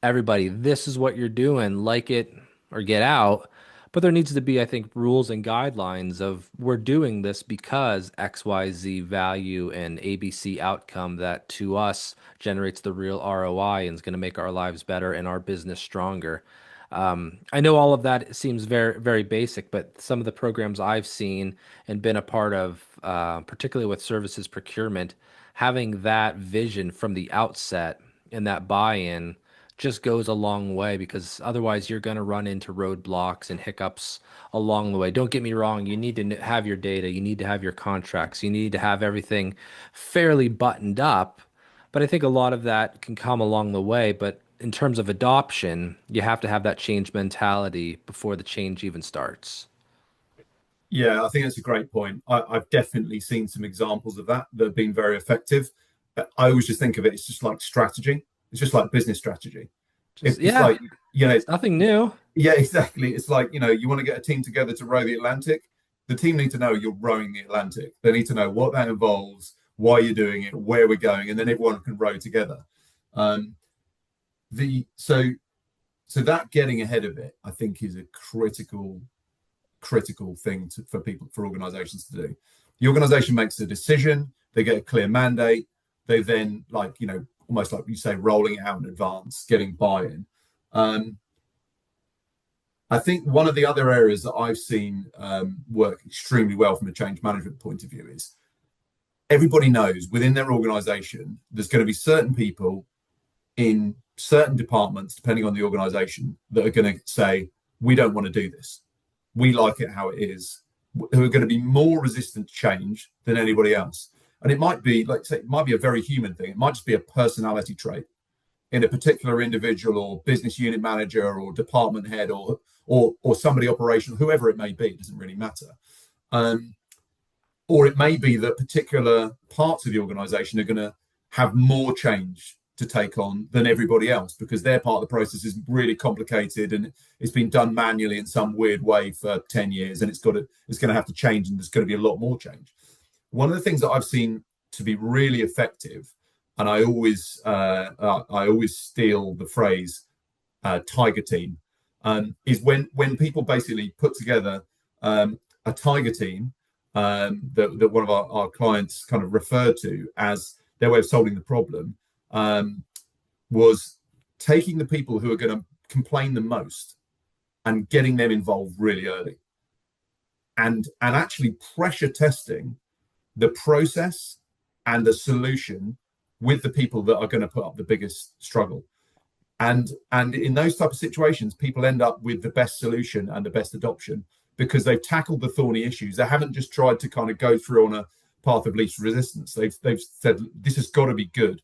everybody, this is what you're doing, like it or get out. But there needs to be, I think, rules and guidelines of we're doing this because XYZ value and ABC outcome that to us generates the real ROI and is going to make our lives better and our business stronger. I know all of that seems very, very basic, but some of the programs I've seen and been a part of, particularly with services procurement, having that vision from the outset and that buy-in just goes a long way because otherwise you're going to run into roadblocks and hiccups along the way. Don't get me wrong, you need to have your data, you need to have your contracts, you need to have everything fairly buttoned up. But I think a lot of that can come along the way. But in terms of adoption, you have to have that change mentality before the change even starts. Yeah, I think that's a great point. I've definitely seen some examples of that that have been very effective. I always just think of it, it's just like strategy. It's just like business strategy. Just, It's yeah, like, you know, it's nothing new. yeah, exactly. It's like, you want to get a team together to row the Atlantic. The team need to know you're rowing the Atlantic. They need to know what that involves, why you're doing it, where we're going, and then everyone can row together. Um, the so that getting ahead of it, I think, is a critical thing for people, for organizations to do. The organization makes a decision, they get a clear mandate, they then, like, almost like you say, rolling it out in advance, getting buy-in. um, I think one of the other areas that I've seen work extremely well from a change management point of view is everybody knows within their organization there's going to be certain people in certain departments, depending on the organization, that are going to say, we don't want to do this. We like it how it is, who are going to be more resistant to change than anybody else. And it might be, like, say, it might be a very human thing. It might just be a personality trait in a particular individual or business unit manager or department head or somebody operational, whoever it may be. It doesn't really matter. Um, or it may be that particular parts of the organization are going to have more change to take on than everybody else because their part of the process is really complicated and it's been done manually in some weird way for 10 years and it's going to have to change, and there's going to be a lot more change. One of the things that I've seen to be really effective, and I always steal the phrase tiger team, is when people basically put together a tiger team, that one of our clients kind of referred to as their way of solving the problem, was taking the people who are going to complain the most and getting them involved really early, and actually pressure testing the process and the solution with the people that are going to put up the biggest struggle. And in those type of situations, people end up with the best solution and the best adoption because they've tackled the thorny issues. They haven't just tried to kind of go through on a path of least resistance. They've said, this has got to be good.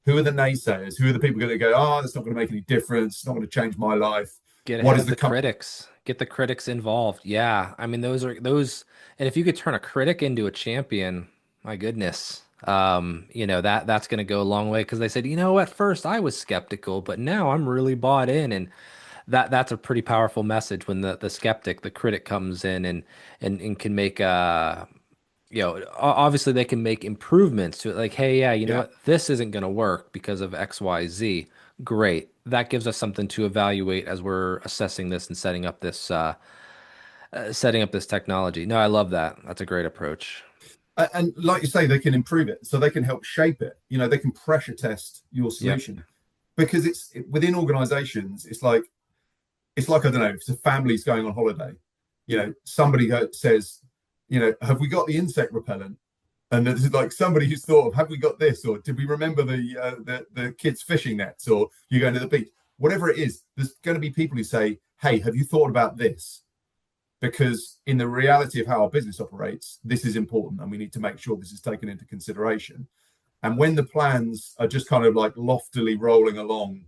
Who are the naysayers? Who are the people going to go, oh, that's not going to make any difference. It's not going to change my life. Get What ahead is of the the critics. Get the critics involved. Yeah. I mean, those, and if you could turn a critic into a champion, my goodness, that's going to go a long way because they said, at first I was skeptical, but now I'm really bought in. And that's a pretty powerful message when the skeptic, the critic comes in and can make obviously they can make improvements to it. Like, hey, yeah, you know Yeah. what? This isn't going to work because of X, Y, Z. Great. That gives us something to evaluate as we're assessing this and setting up this technology. No, I love that. That's a great approach. And like you say, they can improve it. So they can help shape it. They can pressure test your Yep. solution because within organizations, it's like I don't know, if the family's going on holiday, somebody says, have we got the insect repellent? And this is like somebody who's thought of, have we got this, or did we remember the kids' fishing nets, or you're going to the beach, whatever it is. There's going to be people who say, hey, have you thought about this? Because in the reality of how our business operates, this is important, and we need to make sure this is taken into consideration. And when the plans are just kind of like loftily rolling along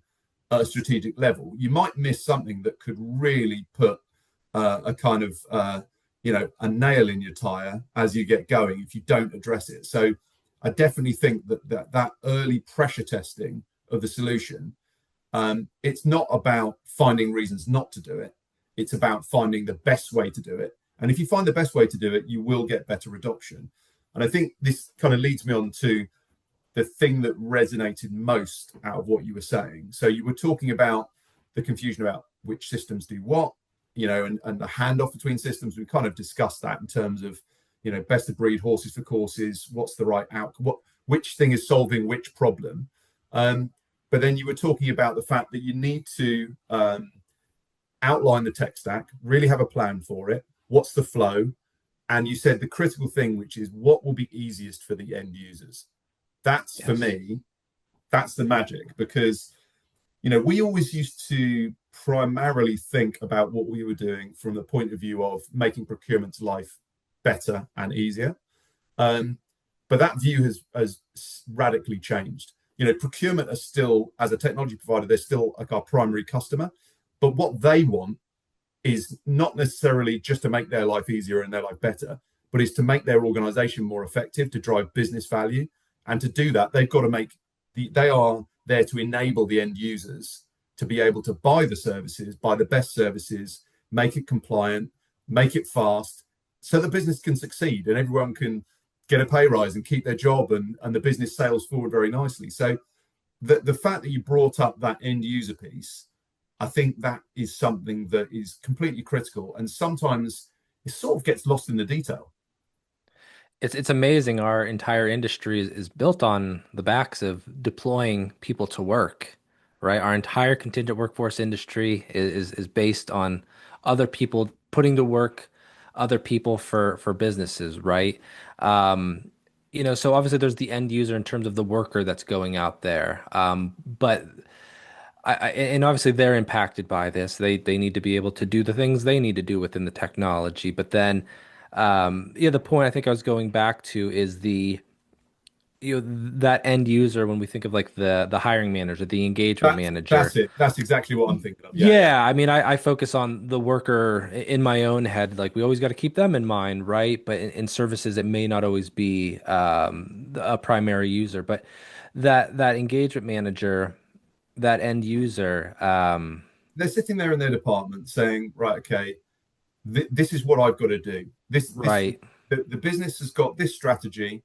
at a strategic level, you might miss something that could really put a kind of a nail in your tire as you get going if you don't address it. So I definitely think that early pressure testing of the solution, it's not about finding reasons not to do it. It's about finding the best way to do it. And if you find the best way to do it, you will get better adoption. And I think this kind of leads me on to the thing that resonated most out of what you were saying. So you were talking about the confusion about which systems do what, and the handoff between systems. We kind of discussed that in terms of, best of breed, horses for courses, what's the right outcome, which thing is solving which problem. But then you were talking about the fact that you need to outline the tech stack, really have a plan for it. What's the flow? And you said the critical thing, which is what will be easiest for the end users. That's, for me, that's the magic, because we always used to primarily think about what we were doing from the point of view of making procurement's life better and easier. But that view has radically changed. Procurement are still, as a technology provider, they're still like our primary customer. But what they want is not necessarily just to make their life easier and their life better, but is to make their organization more effective, to drive business value. And to do that, they've got to they are there to enable the end users to be able to buy the services, buy the best services, make it compliant, make it fast, so the business can succeed and everyone can get a pay rise and keep their job, and the business sails forward very nicely. So the fact that you brought up that end user piece, I think that is something that is completely critical. And sometimes it sort of gets lost in the detail. It's amazing. Our entire industry is built on the backs of deploying people to work, right? Our entire contingent workforce industry is based on other people putting to work other people for businesses, right? So obviously there's the end user in terms of the worker that's going out there. But and obviously they're impacted by this. They need to be able to do the things they need to do within the technology. But then, the point I think I was going back to is that end user when we think of like the hiring manager, the engagement That's manager. it. That's exactly what I'm thinking of. Yeah, yeah. Yeah, I mean, I focus on the worker in my own head. Like we always got to keep them in mind, right? But in services, it may not always be a primary user, but that engagement manager, that end user. They're sitting there in their department saying, right, okay, this is what I've got to do. This Right, the business has got this strategy.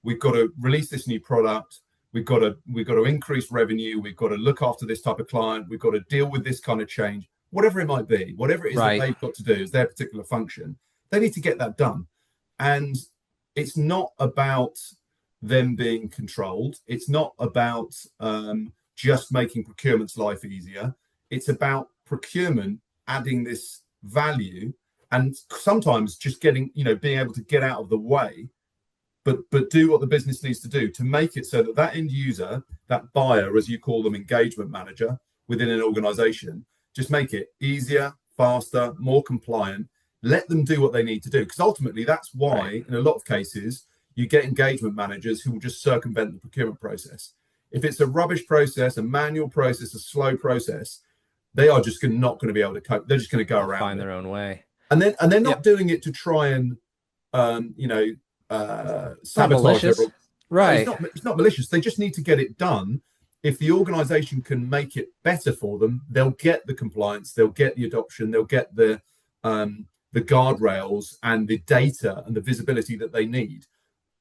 We've got to release this new product. We've got to increase revenue. We've got to look after this type of client. We've got to deal with this kind of change, whatever it might be, whatever it is that right, they've got to do as their particular function. They need to get that done. And it's not about them being controlled. It's not about just making procurement's life easier. It's about procurement adding this value and sometimes just being able to get out of the way, but do what the business needs to do to make it so that that end user, that buyer, as you call them, engagement manager within an organization, just make it easier, faster, more compliant. Let them do what they need to do, because ultimately that's why in a lot of cases you get engagement managers who will just circumvent the procurement process. If it's a rubbish process, a manual process, a slow process, they are just not going to be able to cope. They're just going to go around, find their own way. and they're not Yep. doing it to try and It's not sabotage malicious. everyone. No, Right. it's not malicious. They just need to get it done. If the organization can make it better for them, they'll get the compliance, they'll get the adoption, they'll get the guardrails and the data and the visibility that they need.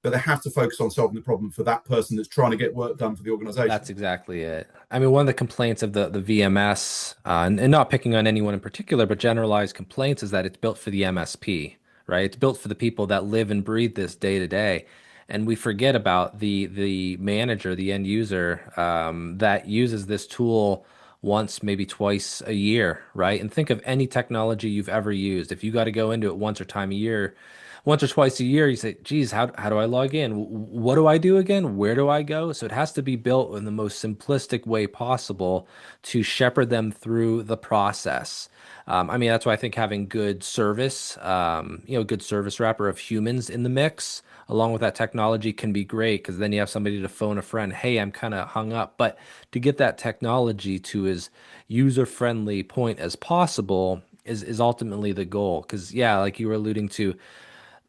But they have to focus on solving the problem for that person that's trying to get work done for the organization. That's exactly it. I mean, one of the complaints of the VMS, and not picking on anyone in particular, but generalized complaints, is that it's built for the MSP, right? It's built for the people that live and breathe this day to day. And we forget about the manager, the end user, that uses this tool once, maybe twice a year, right? And think of any technology you've ever used. If you got to go into it once or twice a year, you say, geez, how do I log in? What do I do again? Where do I go? So it has to be built in the most simplistic way possible to shepherd them through the process. I mean, that's why I think having good service, good service wrapper of humans in the mix, along with that technology, can be great, because then you have somebody to phone a friend, hey, I'm kind of hung up. But to get that technology to as user-friendly point as possible is ultimately the goal. Because, yeah, like you were alluding to,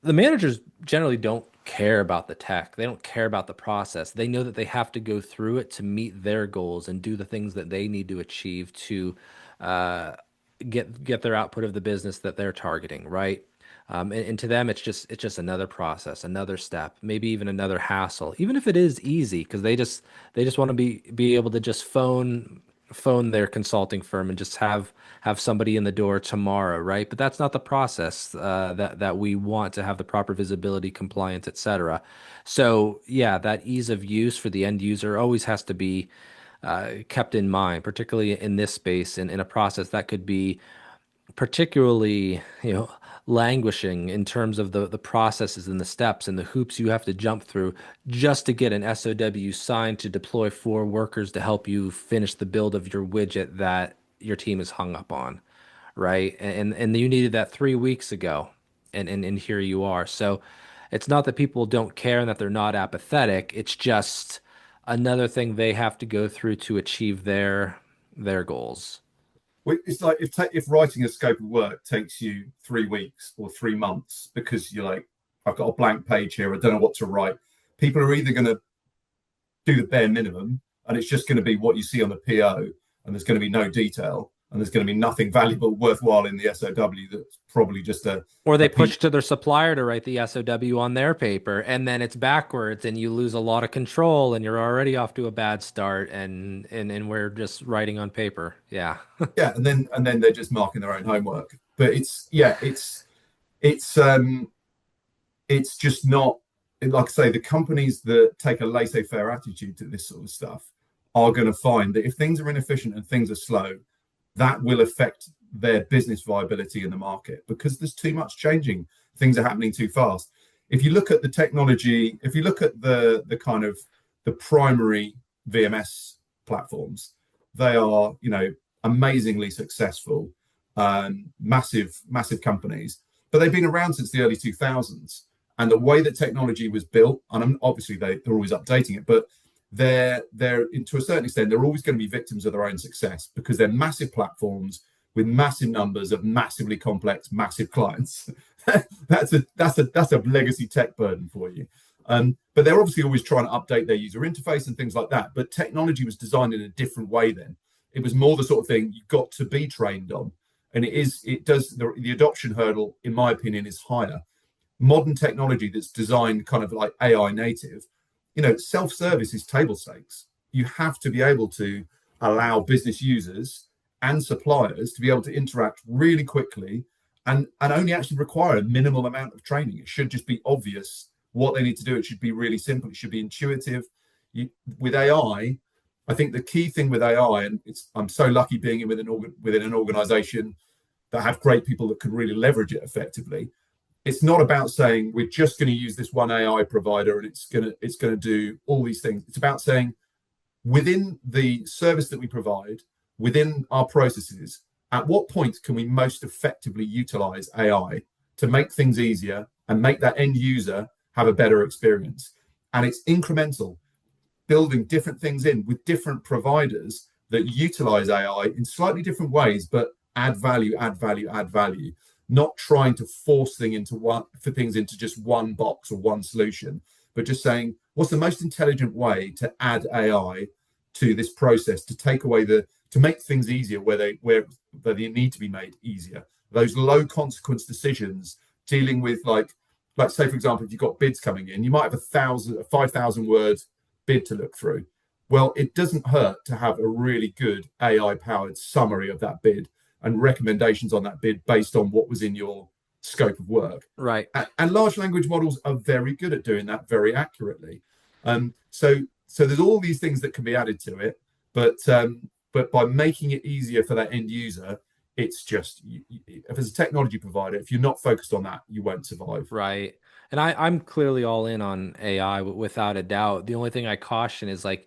the managers generally don't care about the tech. They don't care about the process. They know that they have to go through it to meet their goals and do the things that they need to achieve to uh, get their output of the business that they're targeting, right? And to them, it's just another process, another step, maybe even another hassle, even if it is easy, because they just want to be able to just phone their consulting firm and just have somebody in the door tomorrow, right? But that's not the process that we want to have the proper visibility, compliance, etc. So yeah, that ease of use for the end user always has to be kept in mind, particularly in this space, and in a process that could be particularly, languishing in terms of the processes and the steps and the hoops you have to jump through just to get an SOW signed to deploy 4 workers to help you finish the build of your widget that your team is hung up on, right? And you needed that 3 weeks ago, and here you are. So it's not that people don't care and that they're not apathetic. It's just another thing they have to go through to achieve their goals. It's like if writing a scope of work takes you 3 weeks or 3 months because you're like, I've got a blank page here, I don't know what to write. People are either going to do the bare minimum, and it's just going to be what you see on the PO, and there's going to be no detail, and there's going to be nothing valuable, worthwhile in the SOW. That's probably just Or a they piece. push to their supplier to write the SOW on their paper, and then it's backwards, and you lose a lot of control, and you're already off to a bad start, and we're just writing on paper. Yeah. Yeah, and then they're just marking their own homework. But it's it's just not, like I say, the companies that take a laissez-faire attitude to this sort of stuff are going to find that if things are inefficient and things are slow, that will affect their business viability in the market, because there's too much changing. Things are happening too fast. If you look at the technology, if you look at the kind of the primary VMS platforms, they are, amazingly successful, massive companies, but they've been around since the early 2000s. And the way that technology was built, and obviously they're always updating it, but they're to a certain extent, they're always going to be victims of their own success, because they're massive platforms with massive numbers of massively complex, massive clients. that's a legacy tech burden for you. But they're obviously always trying to update their user interface and things like that. But technology was designed in a different way then. It was more the sort of thing you've got to be trained on. And the adoption hurdle, in my opinion, is higher. Modern technology that's designed kind of like AI native, self-service is table stakes. You have to be able to allow business users and suppliers to be able to interact really quickly, and only actually require a minimal amount of training. It should just be obvious what they need to do. It should be really simple. It should be intuitive. With AI, I think the key thing with AI, and I'm so lucky being within an organization that have great people that can really leverage it effectively, it's not about saying we're just going to use this one AI provider and it's going to do all these things. It's about saying within the service that we provide, within our processes, at what point can we most effectively utilize AI to make things easier and make that end user have a better experience? And it's incremental, building different things in with different providers that utilize AI in slightly different ways, but add value, add value, add value. Not trying to force things into just one box or one solution, but just saying what's the most intelligent way to add AI to this process to take away to make things easier where they need to be made easier. Those low consequence decisions dealing with like say for example, if you've got bids coming in, you might have 5,000 word bid to look through. Well, it doesn't hurt to have a really good AI powered summary of that bid and recommendations on that bid based on what was in your scope of work. Right. And large language models are very good at doing that very accurately. So there's all these things that can be added to it, but by making it easier for that end user, it's just if as a technology provider, if you're not focused on that, you won't survive. Right. And I'm clearly all in on AI without a doubt. The only thing I caution is like,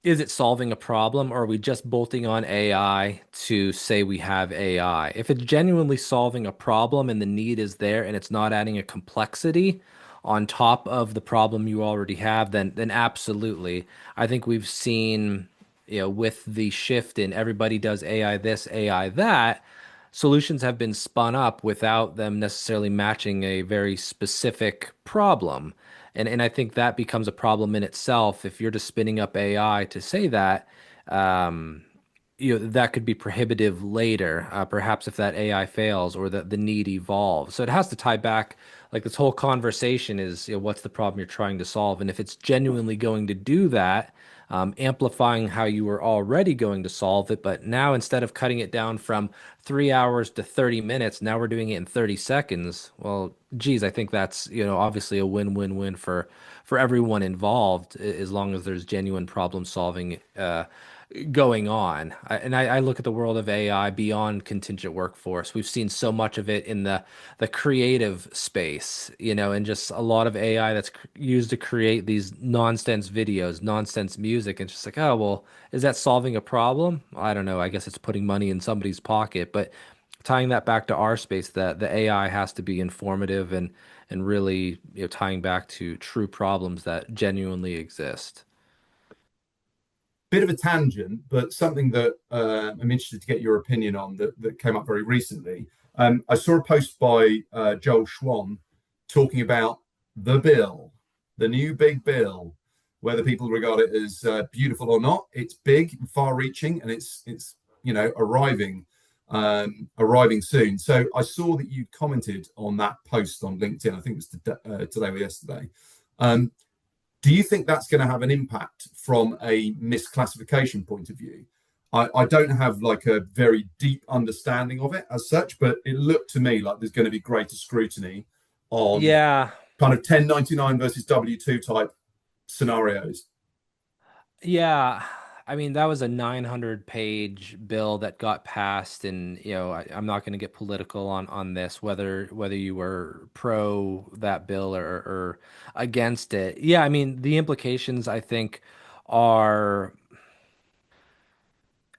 is it solving a problem, or are we just bolting on AI to say we have AI? If it's genuinely solving a problem and the need is there and it's not adding a complexity on top of the problem you already have, then absolutely. I think we've seen, with the shift in everybody does AI this, AI that, solutions have been spun up without them necessarily matching a very specific problem. And I think that becomes a problem in itself if you're just spinning up AI to say that. Um, that could be prohibitive later, perhaps if that AI fails or the need evolves. So it has to tie back. Like this whole conversation is, what's the problem you're trying to solve? And if it's genuinely going to do that, amplifying how you were already going to solve it, but now instead of cutting it down from 3 hours to 30 minutes, now we're doing it in 30 seconds. Well, geez, I think that's, obviously a win-win-win for everyone involved, as long as there's genuine problem solving going on. And I look at the world of AI beyond contingent workforce. We've seen so much of it in the creative space, and just a lot of AI that's used to create these nonsense videos, nonsense music. And it's just like, oh, well, is that solving a problem? I don't know. I guess it's putting money in somebody's pocket. But tying that back to our space, that the AI has to be informative and really, tying back to true problems that genuinely exist. Bit of a tangent, but something that I'm interested to get your opinion on that came up very recently. I saw a post by Joel Schwan talking about the bill, the new big bill, whether people regard it as beautiful or not. It's big, far-reaching, and it's arriving soon. So I saw that you commented on that post on LinkedIn. I think it was today or yesterday. Um, do you think that's going to have an impact from a misclassification point of view? I don't have like a very deep understanding of it as such, but it looked to me like there's going to be greater scrutiny on Yeah. kind of 1099 versus W2 type scenarios. Yeah, I mean that was a 900-page bill that got passed, and I'm not going to get political on this, whether you were pro that bill or against it. Yeah, I mean the implications I think are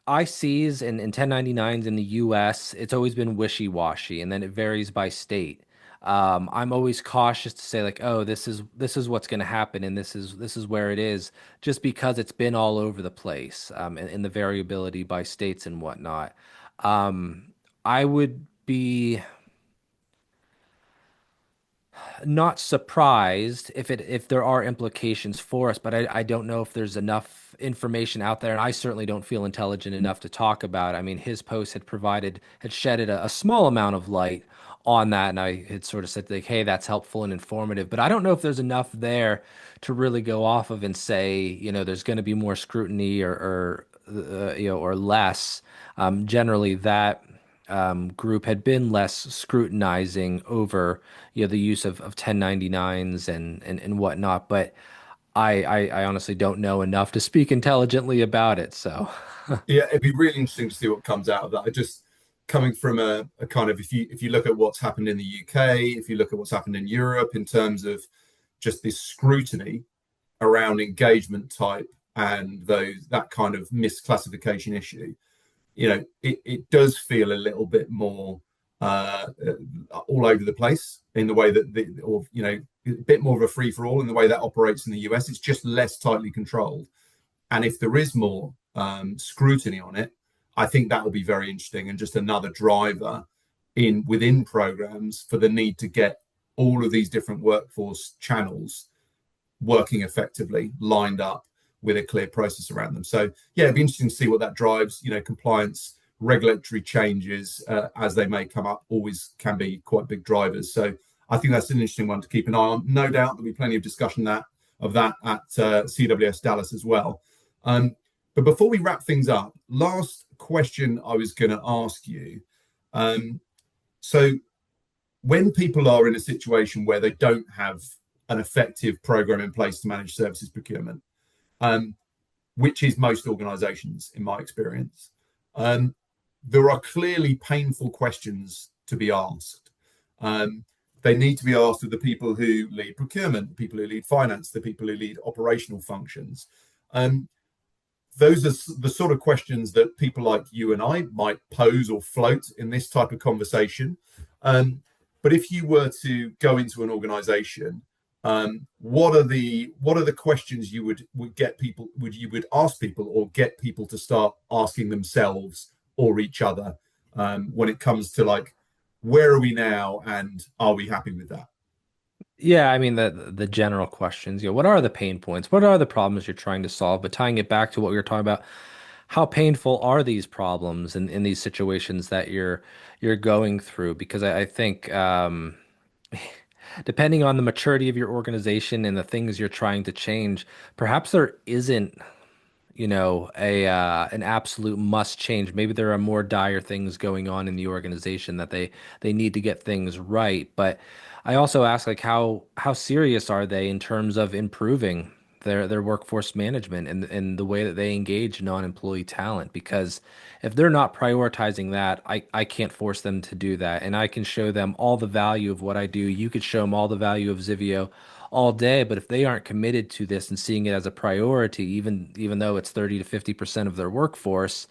ICs and 1099s in the US, it's always been wishy-washy, and then it varies by state. I'm always cautious to say like, oh, this is what's going to happen, and this is where it is, just because it's been all over the place, and the variability by states and whatnot. I would be not surprised if there are implications for us, but I don't know if there's enough information out there, and I certainly don't feel intelligent enough to talk about it. I mean, his post had shedded a small amount of light on that, and I had sort of said like, hey, that's helpful and informative, but I don't know if there's enough there to really go off of and say, there's going to be more scrutiny or less. Generally, that group had been less scrutinizing over the use of 1099s and whatnot, but I honestly don't know enough to speak intelligently about it. So Yeah, it'd be really interesting to see what comes out of that. coming from a kind of, if you look at what's happened in the UK, if you look at what's happened in Europe in terms of just this scrutiny around engagement type and that kind of misclassification issue, it does feel a little bit more all over the place in the way that a bit more of a free for all in the way that operates in the US. It's just less tightly controlled, and if there is more scrutiny on it, I think that will be very interesting and just another driver within programs for the need to get all of these different workforce channels working effectively, lined up with a clear process around them. So yeah, it'd be interesting to see what that drives. Compliance, regulatory changes as they may come up always can be quite big drivers. So I think that's an interesting one to keep an eye on. No doubt there'll be plenty of discussion of that at CWS Dallas as well. But before we wrap things up, last question I was going to ask you. So when people are in a situation where they don't have an effective program in place to manage services procurement, which is most organizations in my experience, there are clearly painful questions to be asked. They need to be asked of the people who lead procurement, the people who lead finance, the people who lead operational functions. Those are the sort of questions that people like you and I might pose or float in this type of conversation. But if you were to go into an organization, what are the questions you would ask people or get people to start asking themselves or each other when it comes to like, where are we now and are we happy with that? Yeah, I mean the general questions, what are the pain points? What are the problems you're trying to solve? But tying it back to what we were talking about, how painful are these problems in these situations that you're going through? Because I think depending on the maturity of your organization and the things you're trying to change, perhaps there isn't a an absolute must change. Maybe there are more dire things going on in the organization that they need to get things right. But I also ask, like, how serious are they in terms of improving their workforce management and the way that they engage non-employee talent? Because if they're not prioritizing that, I can't force them to do that. And I can show them all the value of what I do. You could show them all the value of Zivio all day, but if they aren't committed to this and seeing it as a priority, even though it's 30 to 50% of their workforce,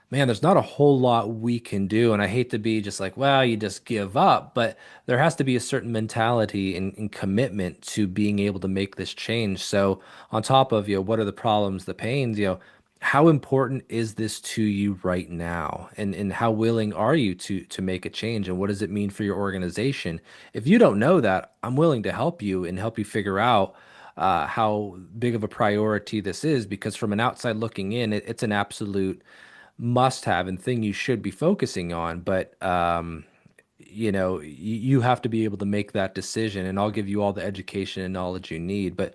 man, there's not a whole lot we can do. And I hate to be just like, well, you just give up, but there has to be a certain mentality and commitment to being able to make this change. So on top of, what are the problems, the pains, how important is this to you right now? And how willing are you to make a change? And what does it mean for your organization? If you don't know that, I'm willing to help you and help you figure out how big of a priority this is, because from an outside looking in, it's an absolute must have and thing you should be focusing on. But you have to be able to make that decision, and I'll give you all the education and knowledge you need. But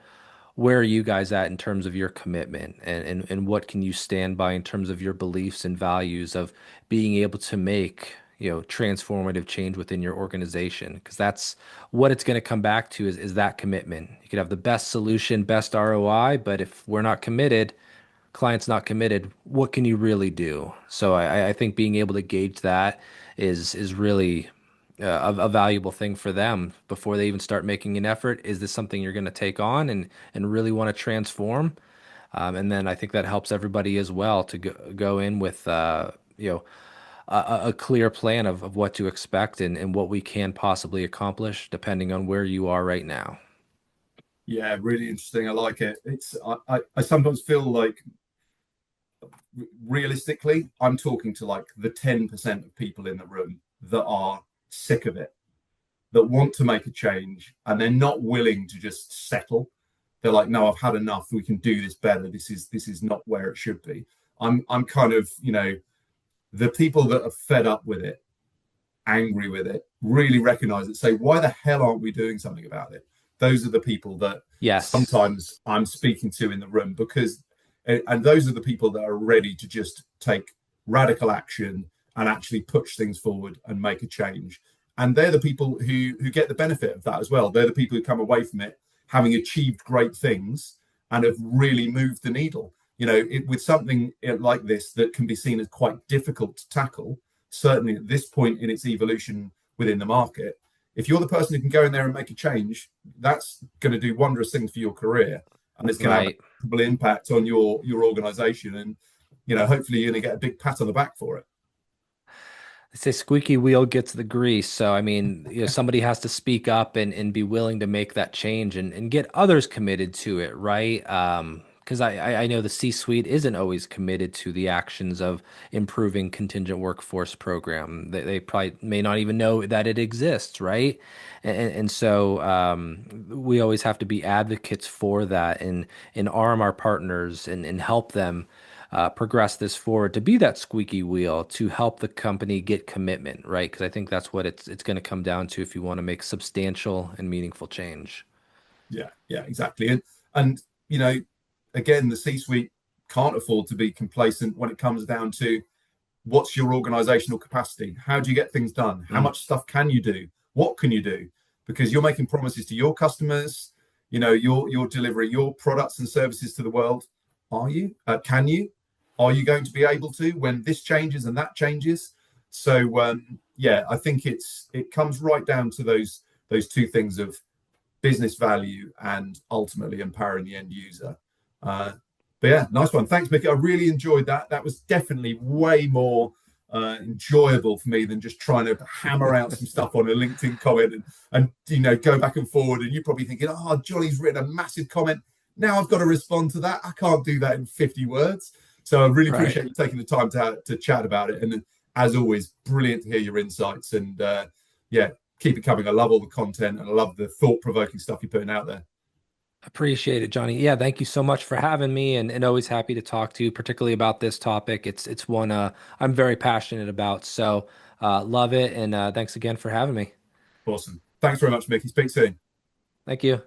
where are you guys at in terms of your commitment, and what can you stand by in terms of your beliefs and values of being able to make, transformative change within your organization? Because that's what it's going to come back to is that commitment. You could have the best solution, best ROI, but if we're not committed, client's not committed, what can you really do? So I think being able to gauge that is really a valuable thing for them before they even start making an effort. Is this something you're going to take on and really want to transform? And then I think that helps everybody as well to go in with a clear plan of what to expect and what we can possibly accomplish depending on where you are right now. Yeah, really interesting. I like it. I sometimes feel like realistically, I'm talking to like the 10% of people in the room that are sick of it, that want to make a change, and they're not willing to just settle. They're like, no, I've had enough. We can do this better. This is not where it should be. I'm kind of, the people that are fed up with it, angry with it, really recognize it, say, why the hell aren't we doing something about it? Those are the people that Yes. sometimes I'm speaking to in the room, and those are the people that are ready to just take radical action and actually push things forward and make a change. And they're the people who get the benefit of that as well. They're the people who come away from it having achieved great things and have really moved the needle. With something like this that can be seen as quite difficult to tackle, certainly at this point in its evolution within the market, if you're the person who can go in there and make a change, that's going to do wondrous things for your career, and it's going to have Right. a possible impact on your organization. And hopefully you're going to get a big pat on the back for it. They say squeaky wheel gets the grease. So, I mean, somebody has to speak up and be willing to make that change and get others committed to it, right? Because I know the C-suite isn't always committed to the actions of improving contingent workforce program. They probably may not even know that it exists, right? And so we always have to be advocates for that and arm our partners and help them progress this forward to be that squeaky wheel to help the company get commitment, right? Because I think that's what it's going to come down to if you want to make substantial and meaningful change. Yeah, exactly. And you know, again, the C-suite can't afford to be complacent when it comes down to what's your organizational capacity? How do you get things done? How Mm. much stuff can you do? What can you do? Because you're making promises to your customers, you're delivering your products and services to the world. Are you? Can you? Are you going to be able to when this changes and that changes? So yeah, I think it comes right down to those two things of business value and ultimately empowering the end user. Uh, but yeah, nice one. Thanks, Mickey. I really enjoyed that. That was definitely way more enjoyable for me than just trying to hammer out some stuff on a LinkedIn comment and go back and forward. And you're probably thinking, oh, Johnny's written a massive comment. Now I've got to respond to that. I can't do that in 50 words. So I really Right. appreciate you taking the time to chat about it. And as always, brilliant to hear your insights. And yeah, keep it coming. I love all the content and I love the thought provoking stuff you're putting out there. Appreciate it, Johnny. Yeah, thank you so much for having me and always happy to talk to you, particularly about this topic. It's one I'm very passionate about. So love it and thanks again for having me. Awesome. Thanks very much, Mickey. Speak soon. Thank you.